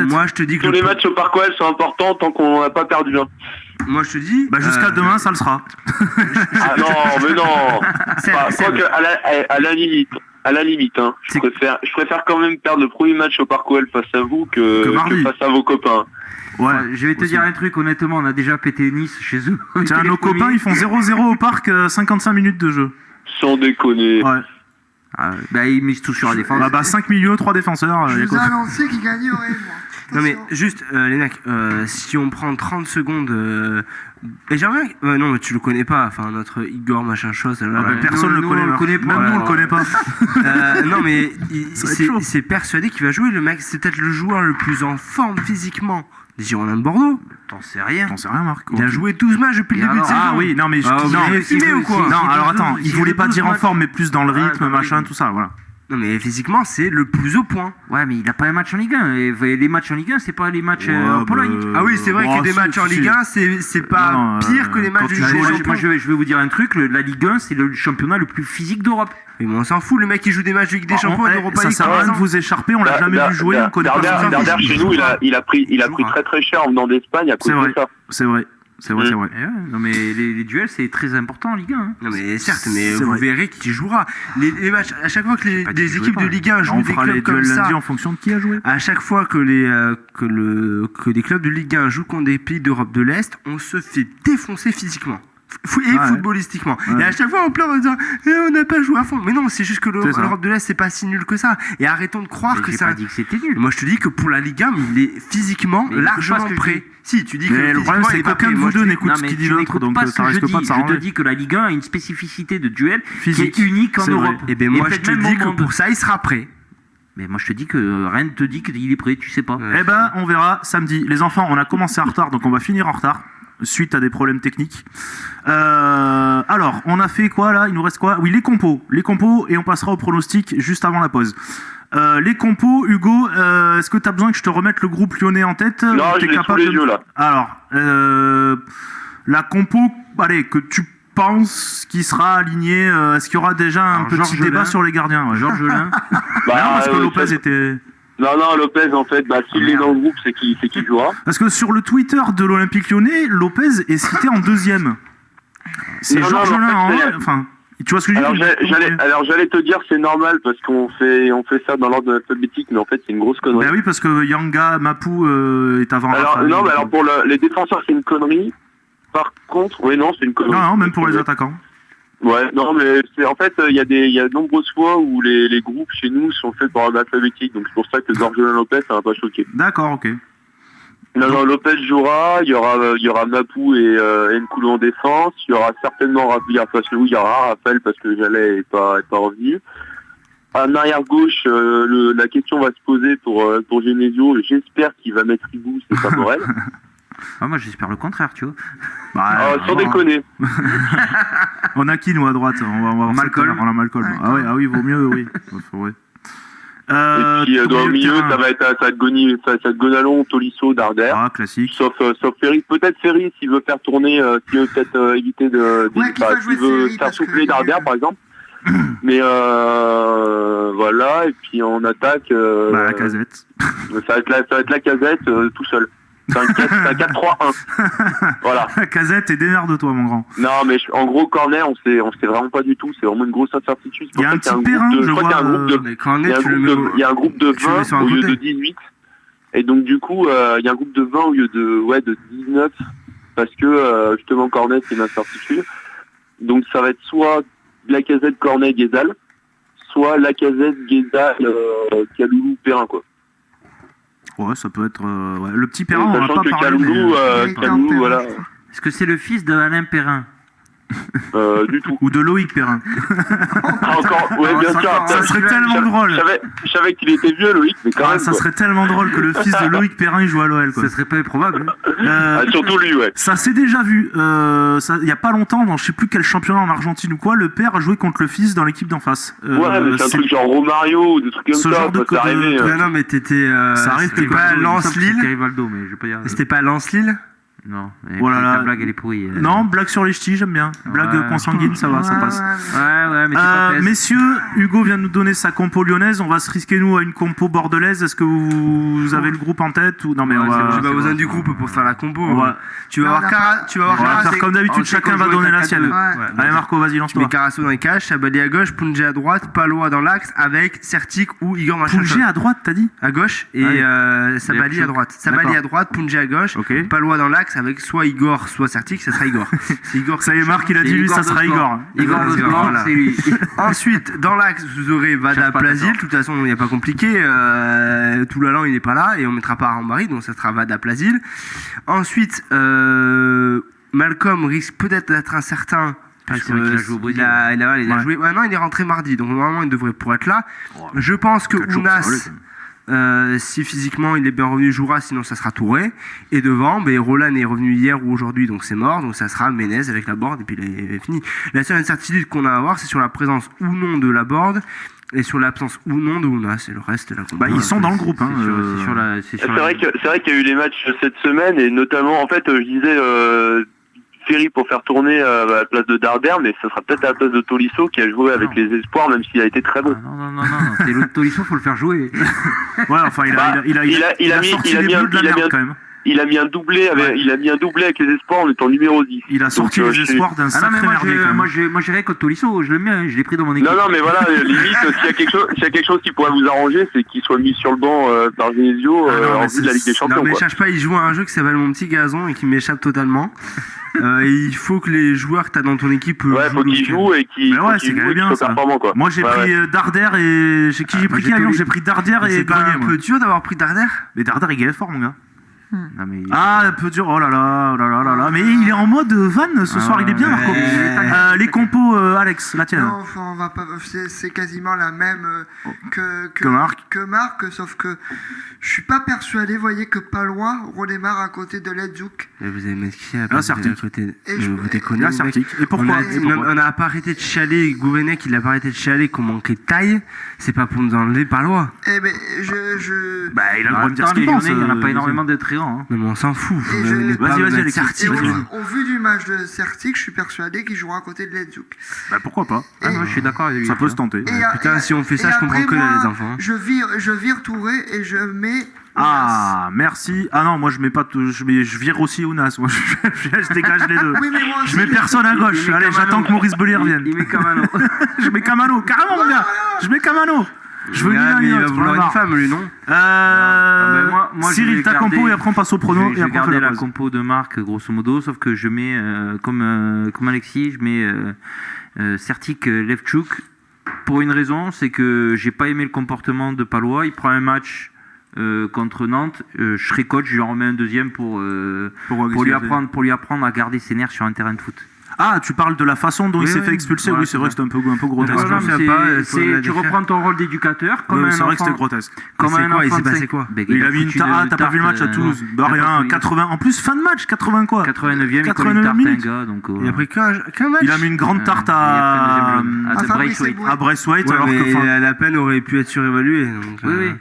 Moi, je te dis que tous les matchs au Parc OL sont importants tant qu'on n'a pas perdu. Moi, je te dis. Jusqu'à demain, ça le sera. Ah non, mais non. À la limite. À la limite, hein. Je préfère quand même perdre le premier match au Parc OL face à vous que mardi. face à vos copains. Ouais, Je vais te dire un truc, honnêtement, on a déjà pété Nice chez eux. tiens, nos copains, ils font 0-0 au parc, 55 minutes de jeu. Sans déconner. Ouais. Ils misent tout sur la défense. 5 milieux, 3 défenseurs. Je les vous ai copains. annoncé qu'il gagnerait, moi. Non mais Attention. juste les mecs, si on prend 30 secondes et j'aimerais non mais tu le connais pas, enfin notre Igor machin chose Personne Nous, le connaît. on le connaît pas. Même nous, on le connaît pas. non mais Ça va être chaud. c'est persuadé qu'il va jouer, le mec, c'est peut-être le joueur le plus en forme physiquement des Girondins de Bordeaux. T'en sais rien. T'en sais rien, Marc. Il a joué 12 matchs depuis le Et début de alors, saison. Ah oui, non, mais Ah, non, vous avez avez filmé ou quoi non, alors attends, il voulait pas dire en forme, mais plus dans le Ah, rythme, dans le machin, rythme. tout ça, voilà. Non mais physiquement c'est le plus au point. Ouais, mais il a pas un match en Ligue 1. Et les matchs en Ligue 1, c'est pas les matchs en Pologne. Ah oui, c'est vrai que des matchs en Ligue 1 c'est pas Non, pire que les matchs quand de tu Ligue joues des au Champions. Moi, je vais vous dire un truc. La Ligue 1, c'est le championnat le plus physique d'Europe. Mais on s'en fout, le mec il joue des matchs de Ligue des Champions et d'Europa Ça League. sert à rien de vous écharper, on l'a jamais vu jouer, on connaît pas le Darder, chez nous, il a pris très très cher en venant d'Espagne à cause C'est vrai, de ça. c'est vrai. C'est vrai. Eh ouais, non, mais les duels, c'est très important en Ligue 1. Hein. Non mais certes, mais C'est vous vrai. verrez qui jouera. Les matchs, à chaque fois que Pas des dit que équipes je de jouais Ligue 1 jouent On des fera les clubs comme duels ça, lundi en fonction de qui a joué. à chaque fois que des clubs de Ligue 1 jouent contre des pays d'Europe de l'Est, on se fait défoncer physiquement. Et Ouais. footballistiquement. Ouais. Et à chaque fois on pleure en disant on n'a pas joué à fond. Mais non, c'est juste que C'est ça. l'Europe de l'Est c'est pas si nul que ça. Et arrêtons de croire Mais que j'ai ça. pas dit que c'était nul. Moi je te dis que pour la Ligue 1, il est physiquement Mais écoute pas largement ce que je prêt. dis. Si, tu dis que Mais le problème, physiquement, c'est il est pas qu'aucun prêt. de Moi, vous je deux dis- n'écoute Non, ce mais qu'il dit tu l'autre, n'écoutes donc pas ce ça que je risque dis. pas de Je s'arranger. te dis que la Ligue 1 a une spécificité de duel Physique. qui est unique en C'est vrai. Europe. Eh ben Et moi je peut-être te même dis au que monde. pour ça il sera prêt. Mais moi je te dis que rien ne te dit qu'il est prêt, tu sais pas. Ouais. Eh ben, on verra samedi. Les enfants, on a commencé en retard, donc on va finir en retard suite à des problèmes techniques. Alors, on a fait quoi là? Il nous reste quoi? Oui, les compos, et on passera au pronostic juste avant la pause. Les compos, Hugo, est-ce que tu as besoin que je te remette le groupe lyonnais en tête? Non, T'es je l'ai sous capable les de- yeux là. Alors, la compo, allez, que tu penses qui sera alignée, est-ce qu'il y aura déjà un Alors, petit Georges débat Lain. sur les gardiens? Ouais. Georges Lain. Mais non, parce que Lopez était... Non, Lopez, en fait, s'il est dans le groupe, c'est qu'il jouera. Parce que sur le Twitter de l'Olympique Lyonnais, Lopez est cité en deuxième. C'est Non, Georges mais en Lain, fait, hein, c'est- enfin, tu vois ce que je Alors veux dire? j'allais te dire c'est normal parce qu'on fait ça dans l'ordre alphabétique, mais en fait c'est une grosse connerie. Bah oui, parce que Yanga Mapou est avant. Alors Raphaël. non, mais alors pour les défenseurs c'est une connerie. Par contre, oui non c'est une connerie. Non, même pour les attaquants. Ouais, non mais c'est en fait il y a de nombreuses fois où les groupes chez nous sont faits par ordre alphabétique, donc c'est pour ça que Georges Lopez ça m'a pas choqué. D'accord, ok. Non, Lopez jouera, il y aura Mapou et Nkoulou en défense, il y aura certainement Raphaël parce que oui, il y aura Raphaël parce que Jallet est pas revenu. En arrière gauche, la question va se poser pour Genesio, j'espère qu'il va mettre Hibou, c'est pas Morel. Ah, moi j'espère le contraire, tu vois. Bah, Sans déconner. On a qui nous à droite? On va voir Malcolm. On a Malcolm. Ah oui, vaut mieux, oui. Ouais. Et puis dans le milieu, ça va être Gonalon, Tolisso, Darder. Ah, classique. Sauf Ferry, peut-être Ferry s'il veut faire tourner, s'il veut peut-être éviter Ouais, qu'il fasse jouer s'il veut Ferry, faire parce que souffler il Darder est- par exemple. Mais voilà, et puis on attaque. Bah, la Casette. Ça va être la Casette tout seul. C'est un 4-3-1. Voilà. La Casette et démerde-toi, mon grand. Non, mais en gros, Cornet, on sait vraiment pas du tout. C'est vraiment une grosse incertitude. C'est Il y a pour un ça petit qu'il y a Perrin, groupe de- je je crois qu'il y a un vois, groupe de Mais quand on Il y est, a un tu le groupe mets de- au- il y a un groupe de tu le mets sur 20 un au lieu côté. de 18. Et donc du coup, il y a un groupe de 20 au lieu de 19. Parce que justement Cornet c'est une incertitude. Donc ça va être soit Lacazette, Cornet, Guézal, soit Lacazette, Guézal, Kaloulou, Perrin quoi. Ouais, ça peut être. Ouais. Le petit Perrin, on en a Sachant pas que parlé. Kaloulou, mais- Kaloulou, voilà, Est-ce que c'est le fils d'Alain Perrin? du tout. Ou de Loïc Perrin. Ah, encore, ouais, bien sûr. Ça serait tellement drôle. Je savais qu'il était vieux Loïc, mais quand Ah, même. ça quoi. serait tellement drôle que le fils de Loïc Perrin il joue à l'OL, quoi. Ça serait pas improbable. Hein. Ah, surtout lui, ouais. Ça s'est déjà vu. Il y a pas longtemps, dans je sais plus quel championnat en Argentine ou quoi, le père a joué contre le fils dans l'équipe d'en face. Ouais, mais c'est un truc genre Romario ou des trucs comme ce ça. genre de Ça, c'est code, arrivé. Non, mais t'étais. Ça arrive C'était que pas Rivaldo, il me semble que Lens-Lille. c'était Rivaldo, mais je vais pas dire. C'était pas Lens-Lille. Non, Oh là là. ta blague elle est pourrie. Non, blague sur les ch'tis, j'aime bien. Blague Ouais. consanguine, ça va, ça passe. Ouais, mais c'est pas pèse. Messieurs, Hugo vient de nous donner sa compo lyonnaise. On va se risquer, nous, à une compo bordelaise. Est-ce que vous avez le groupe en tête ou... Non, mais Ouais, on va... c'est J'ai pas bon, besoin c'est du bon. groupe pour faire la combo. On va- Tu vas Non, voir on a pas- Tu vas voir On va Carasso- faire comme d'habitude, on sait chacun qu'on va joue donner avec la un sienne. 4-2. Ouais. Allez, Marco, vas-y, Tu mets lance-toi. Carasso dans les cages, Sabali à gauche, Punjé à droite, Palois dans l'axe avec Certic ou Igor Machin. Pougé à droite, t'as dit? À gauche et Ouais. Sabali à Left droite. Sabali D'accord. à droite, Punjé à gauche, Ok. Palois dans l'axe avec soit Igor, soit Certic, ça sera Igor. C'est Igor. Ça y est, Marc, il a C'est dit, lui, Igor ça sera Dosport. Igor. Igor Igor Dosport, voilà. c'est lui. Ensuite, dans l'axe, vous aurez Vada Cherche pas Plazil. d'accord. De toute façon, il n'y a pas compliqué. Toulalan, il n'est pas là et on mettra pas Arambari, donc ça sera Vada Plazil. Ensuite, Malcolm risque peut-être d'être incertain. C'est vrai qu'il a joué au Brésil. Il a Ouais. joué. Ouais, non, il est rentré mardi, donc normalement il devrait pouvoir être là. Je pense que Quatre jours, ça va aller, Ounas, si physiquement il est bien revenu, jouera, sinon ça sera Touré. Et devant, Roland est revenu hier ou aujourd'hui, donc c'est mort, donc ça sera Menez avec la board, et puis il est fini. La seule incertitude qu'on a à avoir, c'est sur la présence ou non de la board, et sur l'absence ou non de Ounas, et le reste, la Bah, ils sont dans le groupe. Hein, C'est sur la. C'est vrai qu'il y a eu les matchs cette semaine et notamment en fait je disais Ferry pour faire tourner à la place de Darder, mais ça sera peut-être à la place de Tolisso qui a joué avec les espoirs même s'il a été très bon. Non, c'est l'autre Tolisso, faut le faire jouer. Ouais, enfin, il a sorti les bleus de la merde, quand même. Il a mis un doublé avec les espoirs en étant numéro 10. Il a sorti Donc, les espoirs d'un Ah non, mais sacré merdier, quand même. moi j'irais contre Tolisso, je l'aime bien, je l'ai pris dans mon équipe. Non, mais voilà, limite, s'il y a quelque chose qui pourrait vous arranger, c'est qu'il soit mis sur le banc par Genesio en vue de la Ligue des Champions. Non, mais quoi. cherche pas, il joue à un jeu qui s'appelle Mon Petit Gazon et qui m'échappe totalement. Et il faut que les joueurs que t'as dans ton équipe Ouais, faut qu'il joue et qu'il Mais ouais, c'est joue quand même et qu'il bien, soit ça. performant, quoi. Moi, j'ai Ouais, pris ouais. Darder et... J'ai pris qui à Lyon? J'ai pris Darder et C'est pas Grenier, un moi. peu dur d'avoir pris Darder. Mais Darder, il est fort, mon gars. Non, mais- Ah, un peu dur. Oh là là, oh là là là là. Mais il est en mode van ce soir, il est bien, Marco. Les compos, Alex, la tienne. Non, enfin, on va pas. C'est quasiment la même Que Marc. Que Marc, sauf que je suis pas persuadé. Vous voyez que Palois redémarre à côté de Ledzouk. Et vous avez mis qui à Ah, Certic. côté Et je- vous déconnez, Là, mec. Certic. Et pourquoi? On n'a pas arrêté de chialer, Gouvenet, il a pas arrêté de chialer qu'on manquait de taille. C'est pas pour nous enlever Palois. Eh ben, je. Bah, il a le droit de dire ce Attends, les qu'il pense. Lyonnais, il n'y en a pas énormément de très grands. Non, mais on s'en fout. Et je- Vas-y, Alexis. Et Vas-y. au vu du match de Certic, je suis persuadé qu'il jouera à côté de Ledzouk. Bah, pourquoi pas? Ah non, je suis d'accord avec lui. Ça peut se tenter. Putain, si on fait ça, je comprends après, que moi, les enfants. Je vire Touré et je mets. Ah, merci. Ah non, moi je mets pas. Je vire aussi Ounas. Moi, je dégage les deux. Oui, mais moi aussi, Je mets personne à gauche. met Allez, Camano. j'attends que Maurice Bellier revienne. Il met Camano. Je mets Camano, carrément, mon gars. Je mets Camano. Je veux ni l'un mais ni il va l'autre. vouloir j'en ai une femme, lui, non ben moi, je Cyril, vais ta garder- compo et après on passe au prono Je et vais après on fait garder la la pause. compo de Marc, grosso modo, sauf que je mets, comme Alexis, je mets Certic Levchuk. Pour une raison, c'est que j'ai pas aimé le comportement de Palois. Il prend un match contre Nantes. Je serai coach, je lui en remets un deuxième pour lui apprendre à garder ses nerfs sur un terrain de foot. Ah, tu parles de la façon dont il Oui, s'est oui. fait expulser. Ouais, Oui, c'est vrai que c'est c'était un peu grotesque. Voilà, Voilà, je mais sais pas, c'est- il faut la tu défaire. reprends ton rôle d'éducateur comme Ouais, un c'est vrai que c'était enfant. grotesque. Comme C'est un quoi, il enfant s'est de passé cinq- quoi Ben, Il a mis une foutu tarte. Ah, t'as pas vu le match à Toulouse? Bah rien, 80. En plus, fin de match, 80 quoi? 89e, il colle 89 une tarte à un minutes. gars. Donc, Il a pris qu'un match. Il a mis une grande tarte et après, à deuxième jaune. à Fabrice Braithwaite. Eboué. à Braithwaite, Ouais, alors que. mais enfin, la peine aurait pu être surévaluée. Donc, Oui, oui. Non,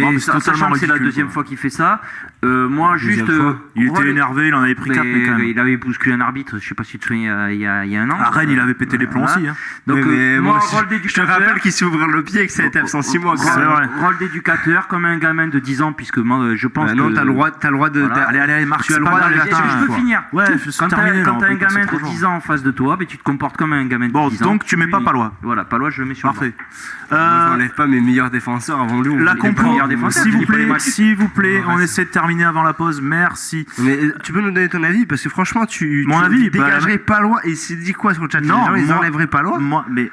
mais Mais c'est totalement sachant que c'est la ridicule, deuxième quoi. fois qu'il fait ça, moi Deuxième juste. fois. Il était énervé, il en avait pris 4 mais quand même. Il avait bousculé un arbitre, je sais pas si tu te souviens, il y a un an. À Rennes, il avait pété les plombs Voilà. aussi. Hein. Donc, mais moi, moi, rôle je te d'éducateur. rappelle qu'il s'est ouvert le pied et que ça a été absent 6 mois. C'est quoi. vrai. Rôle d'éducateur, comme un gamin de 10 ans, puisque moi, je pense Bah que. non, t'as le droit de. Voilà. Allez, Marc, Tu as c'est le pas droit grave, de- attends, Je peux quoi. finir. Ouais, c'est Quand terminé. là, t'as on un peut passer gamin trop de loin. 10 ans en face de toi, tu te comportes comme un gamin de Bon, 10 ans. donc tu mets pas Palois. Voilà, Palois, je le mets sur le Parfait. Moi, je n'enlève pas mes meilleurs défenseurs avant lui. La les compo, premières défenseurs, s'il tu vous dis pas les plaît, matchs. s'il vous plaît, on essaie de terminer avant la pause. Merci. Mais tu peux nous donner ton avis parce que franchement, Mon avis, bah, dégagerais Palois et c'est dit quoi sur le chat? Non, Les gens, ils moi- enlèveraient Palois. Moi, mais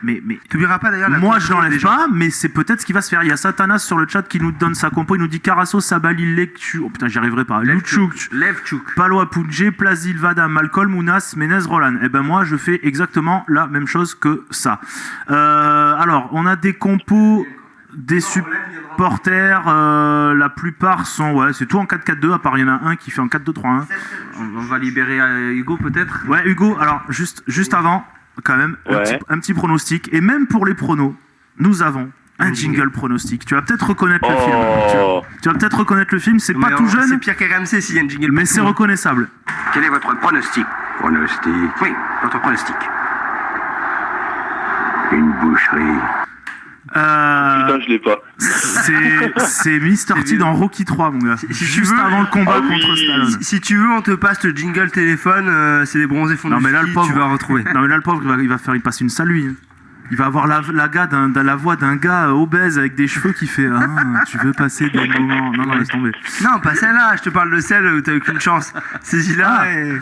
Tu oublieras pas d'ailleurs la moi, compo je l'enlève des gens. pas, mais c'est peut-être ce qui va se faire. Il y a Satanas sur le chat qui nous donne sa compo. Il nous dit Carasso, Sabali, Lekchu. Oh putain, j'y arriverai pas. Luchuk, Levchuk. Palois, Punje, Plazil, Vada, Malcolm, Ounas, Menez, Roland. Eh ben moi, je fais exactement la même chose que ça. Alors, on a des compos des supporters. La plupart sont, ouais, c'est tout en 4-4-2. À part, il y en a un qui fait en 4-2-3-1. On va libérer Hugo peut-être. Ouais, Hugo. Alors, juste avant, quand même, Ouais. un petit pronostic. Et même pour les pronos, nous avons Un jingle pronostic. Tu vas peut-être reconnaître le film. Oh. Tu vas peut-être reconnaître le film. C'est pas Mais tout C'est jeune, pire qu'RMC s'il y a une jingle. mais pour c'est tout. reconnaissable. Quel est votre pronostic? Pronostic? Oui, votre pronostic. Une boucherie. Putain, je l'ai pas. C'est Mr. T dans Rocky 3, mon gars. Si tu Juste veux- avant le combat Ah oui. contre Stallone. Si tu veux, on te passe le jingle téléphone, c'est des bronzés fondus. Non, mais là, le pauvre, tu vas retrouver. Non, mais là, le pauvre, il passe une sale lui. Hein. Il va avoir la voix d'un gars obèse avec des cheveux qui fait ah, tu veux passer des moments. Non, laisse tomber. Non, pas celle-là, je te parle de celle où t'as aucune chance. Saisis-la Ah. et.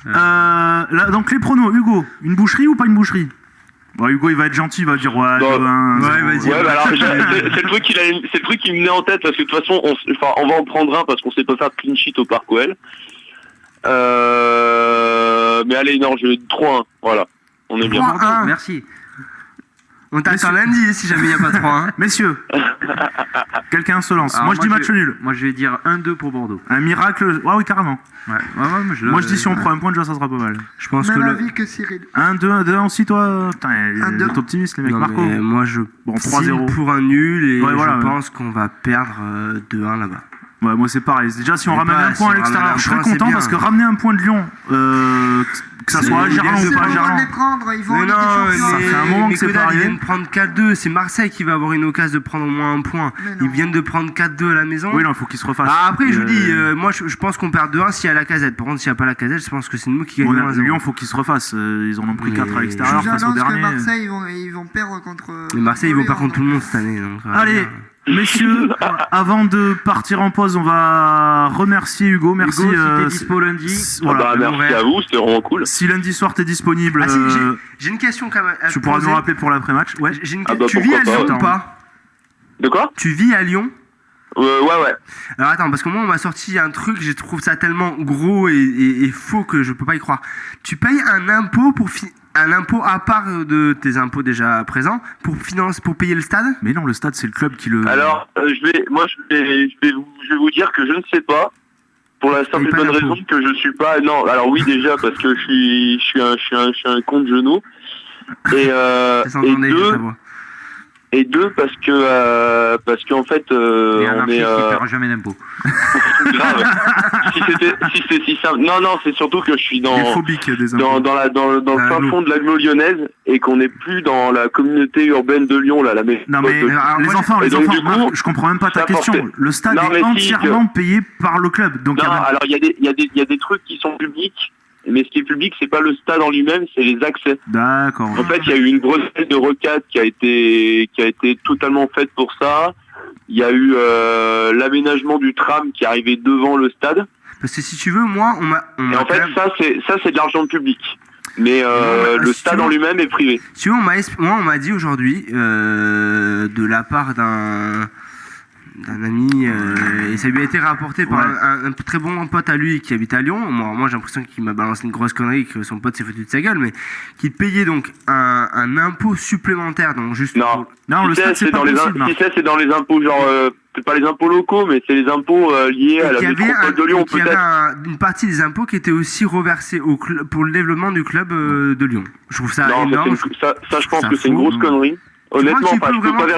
Là, donc, les pronos, Hugo, une boucherie ou pas une boucherie? Bon, Hugo, il va être gentil, il va dire ouais, Bon, 2-1, ouais, 0. vas-y. Ouais, bah alors, c'est le truc c'est le truc qui me venait en tête parce que de toute façon, on va en prendre un parce qu'on sait pas faire de clean sheet au Parc OL. Mais allez, non, je vais 3-1. Voilà, on est bien. 3-1. Merci. On t'attend lundi si jamais il n'y a pas 3-1. Messieurs, quelqu'un se lance. Alors, Moi, je dis match nul. Moi, je vais dire 1-2 pour Bordeaux. Un miracle. Ouais, oui, carrément. Ouais, Moi, je dis si on prend un point, déjà, ça sera pas mal. Je pense Même que avis que Cyril. 1-2 aussi, toi. Putain, vous 1-2. êtes optimiste, les mecs. Non, Marco. mais moi je Bon, signe 3-0. pour un nul et Ouais, voilà, je ouais. pense qu'on va perdre 2-1 là-bas. Ouais, moi, c'est pareil. Déjà, si on Mais ramène pas, un si point on à ramène l'extérieur, un je serais point, c'est content bien. parce que ramener un point de Lyon, que ça C'est soit à bien Gerland sûr. ou pas à Ils vont Gerland. les prendre, ils vont en Mais Ligue non, des Champions. Ça fait un moment que c'est pas Ils arrivé. viennent de prendre 4-2, c'est Marseille qui va avoir une occasion de prendre au moins un point. Mais non. Ils viennent de prendre 4-2 à la maison. Oui, non, il faut qu'il se refasse. Ah, après, je vous dis, moi je pense qu'on perd 2-1 s'il y a la casette. Par contre, s'il n'y a pas la casette, je pense que c'est nous qui Bon, gagnons 1-0. Lyon, faut qu'il se refasse. Ils en ont pris Mais 4 à Je l'extérieur vous face au annonce que dernier. Marseille, ils vont perdre contre. Les Marseille, ils vont pas contre tout le monde cette année. Donc, Allez, messieurs, avant de partir en pause, on va remercier Hugo. Merci. Hugo, si t'es dispo lundi. Voilà. Bah, merci à vous, c'était vraiment cool. Si lundi soir t'es disponible, Ah, si, j'ai une question quand même. à tu te pourras poser. nous rappeler pour l'après-match. Ouais. J'ai une Ah bah, tu vis à pourquoi Lyon pas. ou pas? De quoi? Tu vis à Lyon? Ouais. Alors attends, parce que moi on m'a sorti un truc, je trouve ça tellement gros et faux que je peux pas y croire. Tu payes un impôt un impôt à part de tes impôts déjà présents pour payer le stade? Mais non, le stade, c'est le club qui le. Alors, je vais vous dire que je ne sais pas. Pour la simple et pas bonne d'impôt. raison que je suis pas. Non, alors oui déjà parce que je suis un con de genou. Et Ça s'entendait, je sais pas. et deux parce qu'en fait Et un on est artiste qui perd jamais d'impôts. grave. si c'était si simple. Non, c'est surtout que je suis Il est phobique des impôts. dans le Ah, fin nous. fond de l'agglo lyonnaise et qu'on n'est plus dans la communauté urbaine de Lyon là, la métropole Non mais de- alors, les moi, enfants, et donc, du coup, Marc, je comprends même pas ta ça question. portait- Le stade Non, est mais si, entièrement payé par le club. Donc Non, il y a même- alors il y a des trucs qui sont publics, mais ce qui est public, c'est pas le stade en lui-même, c'est les accès. D'accord. En fait, il y a eu une grosse aide de rocade qui a été totalement faite pour ça. Il y a eu l'aménagement du tram qui arrivait devant le stade. Parce que si tu veux, moi on m'a Et en fait, quand même- ça c'est de l'argent public. Mais le si stade tu en veux- lui-même est privé. Si tu veux, moi on m'a dit aujourd'hui de la part d'un ami et ça lui a été rapporté par un très bon pote à lui qui habite à Lyon. Moi j'ai l'impression qu'il m'a balancé une grosse connerie, que son pote s'est foutu de sa gueule, mais qu'il payait donc un impôt supplémentaire, donc juste Non. pour- Non, le Tu sais, stade c'est pas dans les possible. Marc. tu sais, c'est dans les impôts genre c'est pas les impôts locaux, mais c'est les impôts liés à la qu'il y avait métropole de Lyon qu'il y avait peut-être. une partie des impôts qui était aussi reversée pour le développement du club de Lyon. Je trouve ça Non, ça, énorme. ça, je pense ça que c'est une fout. grosse connerie. Honnêtement, tu enfin, peux je peux pas vraiment-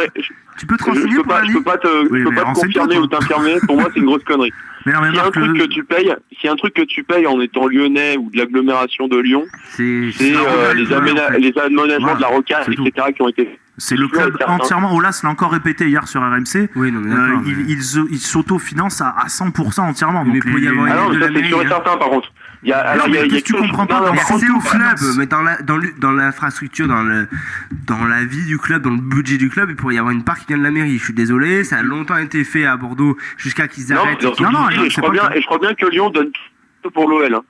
Tu peux te Je renseigner peux pour pas, lundi? je peux pas te, Oui, je peux mais pas te renseigne-toi, confirmer toi. ou t'infirmer. Pour moi, c'est une grosse connerie. Mais non, mais S'il y a un Marc, truc que tu payes, s'il y a un truc que tu payes en étant lyonnais ou de l'agglomération de Lyon, c'est les aménagements de la rocade, C'est tout. etc. qui ont été. c'est le Ouais, club certain. entièrement. Olas l'a encore répété hier sur RMC. Oui, non, mais d'accord. Il s'autofinance à 100% entièrement. Mais Donc pour y les- avoir Ah non, de mais la ça c'est mairie, sûr et hein. certain par contre. Il y a, alors, mais il y a qu'est-ce que tu quelque chose- comprends pas non, dans mais la par contre, C'est au club, finance. mais dans l'infrastructure, dans la vie du club, dans le budget du club, il pourrait y avoir une part qui vient de la mairie. Je suis désolé, ça a longtemps été fait à Bordeaux jusqu'à qu'ils non, arrêtent. mais Non, non, et c'est je pas crois le bien, cas. et je crois bien que Lyon donne tout pour l'OL. Hein.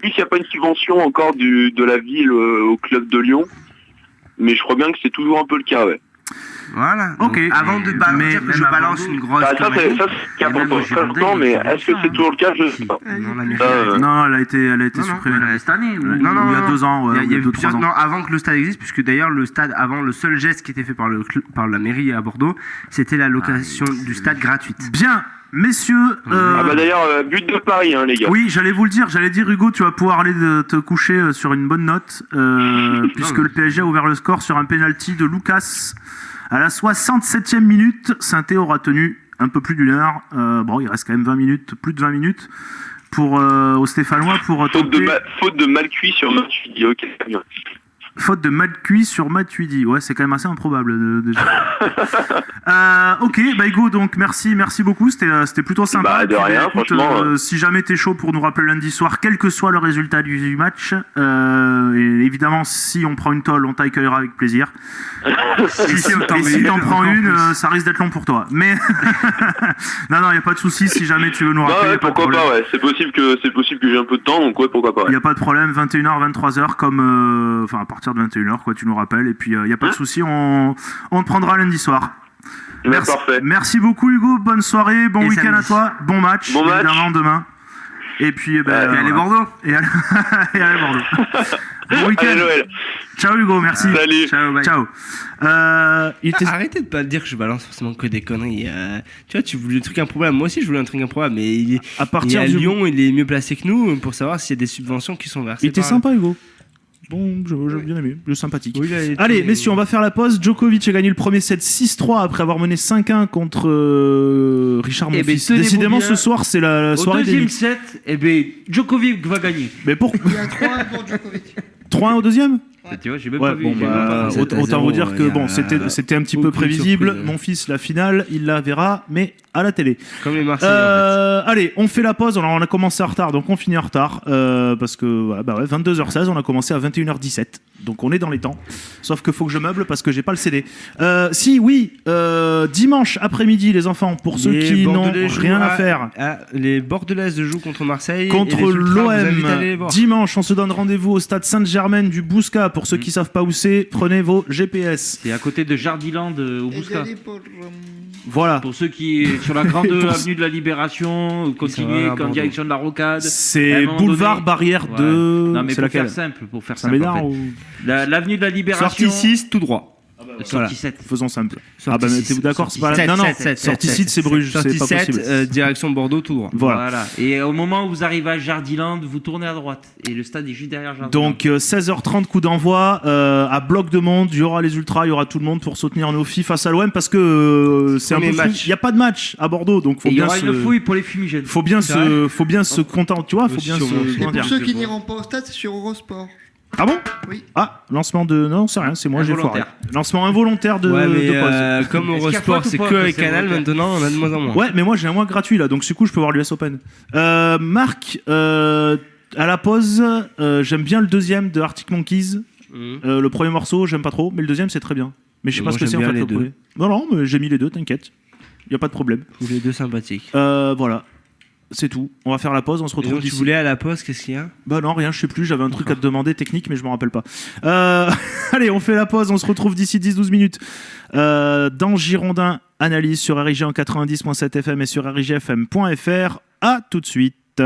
Puis s'il n'y a pas une subvention encore de la ville au club de Lyon, mais je crois bien que c'est toujours un peu le cas, ouais. Voilà. Ok. Donc, avant de Mais dire que même je à balance Bordeaux- une grosse Bah, ça connerie. c'est Et même important, au Girondins, important, mais ils font est-ce que ça, c'est hein. toujours le cas? Je sais Si. pas. Non, la mairie. Non, elle a été Non, non, supprimée. Cette année ou... Ouais. Non, non, Il y a non. 2 ans, ouais, Il y a eu 2-3 plusieurs- ans. non, avant que le stade existe, puisque d'ailleurs le stade, avant, le seul geste qui était fait par la mairie à Bordeaux, c'était la location du stade gratuite. Bien, messieurs. Ah bah d'ailleurs, but de Paris, hein, les gars. Oui, j'allais vous le dire. J'allais dire, Hugo, tu vas pouvoir aller te coucher sur une bonne note, puisque le PSG a ouvert le score sur un penalty de Lucas À la 67e minute, Saint-Étienne aura tenu un peu plus d'une heure. Bon, il reste quand même 20 minutes, plus de 20 minutes pour aux Stéphanois pour tenter... Faute de mal cuit sur Matuidi, ok. Faute de mal cuit sur Matuidi. Ouais, c'est quand même assez improbable déjà. Ok, bah Hugo, donc merci beaucoup, c'était plutôt sympa. Bah, de rien, franchement. Si jamais t'es chaud pour nous rappeler lundi soir, quel que soit le résultat du match, et évidemment, si on prend une tôle, on t'accueillera avec plaisir. Si t'en prends une, ça risque d'être long pour toi. Mais non, y a pas de souci. Si jamais tu veux nous rappeler, ouais, pourquoi pas, ouais. C'est possible que j'ai un peu de temps, donc ouais, pourquoi pas. Ouais. Y a pas de problème. 21h, 23h, comme à partir de 21h, quoi, tu nous rappelles. Et puis y a pas de souci, on te prendra lundi soir. Merci. Parfait. Merci beaucoup Hugo. Bonne soirée, bon week-end à toi, bon match. Évidemment demain. Et puis allez Bordeaux. Et allez Bordeaux. Bon week-end. Allez, Noël. Ciao Hugo, merci. Salut. Ciao. Arrêtez de pas dire que je balance forcément que des conneries. Tu vois, tu voulais un truc improbable. Moi aussi, je voulais un truc improbable, mais il est à Lyon, il est mieux placé que nous pour savoir s'il y a des subventions qui sont versées. Il était sympa Hugo. Bon, j'ai bien aimé, le sympathique. Oui, allez, messieurs, on va faire la pause. Djokovic a gagné le premier set 6-3 après avoir mené 5-1 contre Richard Monfils. Décidément, ce soir, c'est la soirée des deuxième set, Djokovic va gagner. Mais pourquoi Il y a 3 pour Djokovic. 3-1 au deuxième? Tu vois, j'ai même pas vu. Autant vous dire que bon, c'était un petit peu prévisible. Mon fils, la finale, il la verra, mais à la télé. Comme les Marseillais. Allez, on fait la pause. Alors, on a commencé en retard, donc on finit en retard parce que voilà, 22h16, on a commencé à 21h17, donc on est dans les temps. Sauf que faut que je meuble parce que j'ai pas le CD. Dimanche après-midi, les enfants, pour ceux qui n'ont rien à faire. Les Bordelaises jouent contre Marseille. Contre l'OM. Dimanche, on se donne rendez-vous au stade Sainte-Germaine du Bouscat. Pour ceux qui savent pas où c'est, prenez vos GPS. C'est à côté de Jardiland au Bouscat. Voilà. Pour ceux qui sur la grande avenue de la Libération, continuez en direction de la Rocade. C'est boulevard Barrière de. Non mais c'est laquelle? Pour faire simple. En fait. L'avenue de la Libération. Sortie 6 tout droit. Sortie 7. Faisons simple. Mettez-vous d'accord, c'est pas la... Non, sortie 6, c'est Bruges, c'est pas possible. Direction Bordeaux, tout droit. Voilà. Et au moment où vous arrivez à Jardiland, vous tournez à droite. Et le stade est juste derrière Jardiland. Donc 16h30, coup d'envoi, à bloc de monde, il y aura les ultras, il y aura tout le monde pour soutenir nos filles face à l'OM parce que c'est un peu fou. Il n'y a pas de match à Bordeaux, donc faut bien se... Il y aura une fouille pour les fumigènes. Faut bien se contenter, tu vois, faut bien se... Et pour ceux qui n'iront pas au stade, c'est sur Eurosport. Ah bon? Oui. Ah, lancement de... Non, c'est rien, c'est moi, j'ai foiré. Lancement involontaire de pause. Comme Eurosport, c'est que avec Canal, maintenant, on a de moins en moins. Ouais, mais moi, j'ai un mois gratuit, là, donc du coup, je peux voir l'US Open. Marc, à la pause, j'aime bien le deuxième de Arctic Monkeys. Le premier morceau, j'aime pas trop, mais le deuxième, c'est très bien. Mais je sais pas ce que c'est, en fait, le premier. Non, mais j'ai mis les deux, t'inquiète. Y a pas de problème. Les deux sympathiques. Voilà. C'est tout. On va faire la pause, on se retrouve. Et donc, tu voulais à la pause, qu'est-ce qu'il y a? Bah non, rien, je sais plus, j'avais un truc à te demander technique, mais je m'en rappelle pas. Allez, on fait la pause, on se retrouve d'ici 10-12 minutes dans Girondin Analyse sur RIG en 90.7 FM et sur RIGFM.fr. À tout de suite.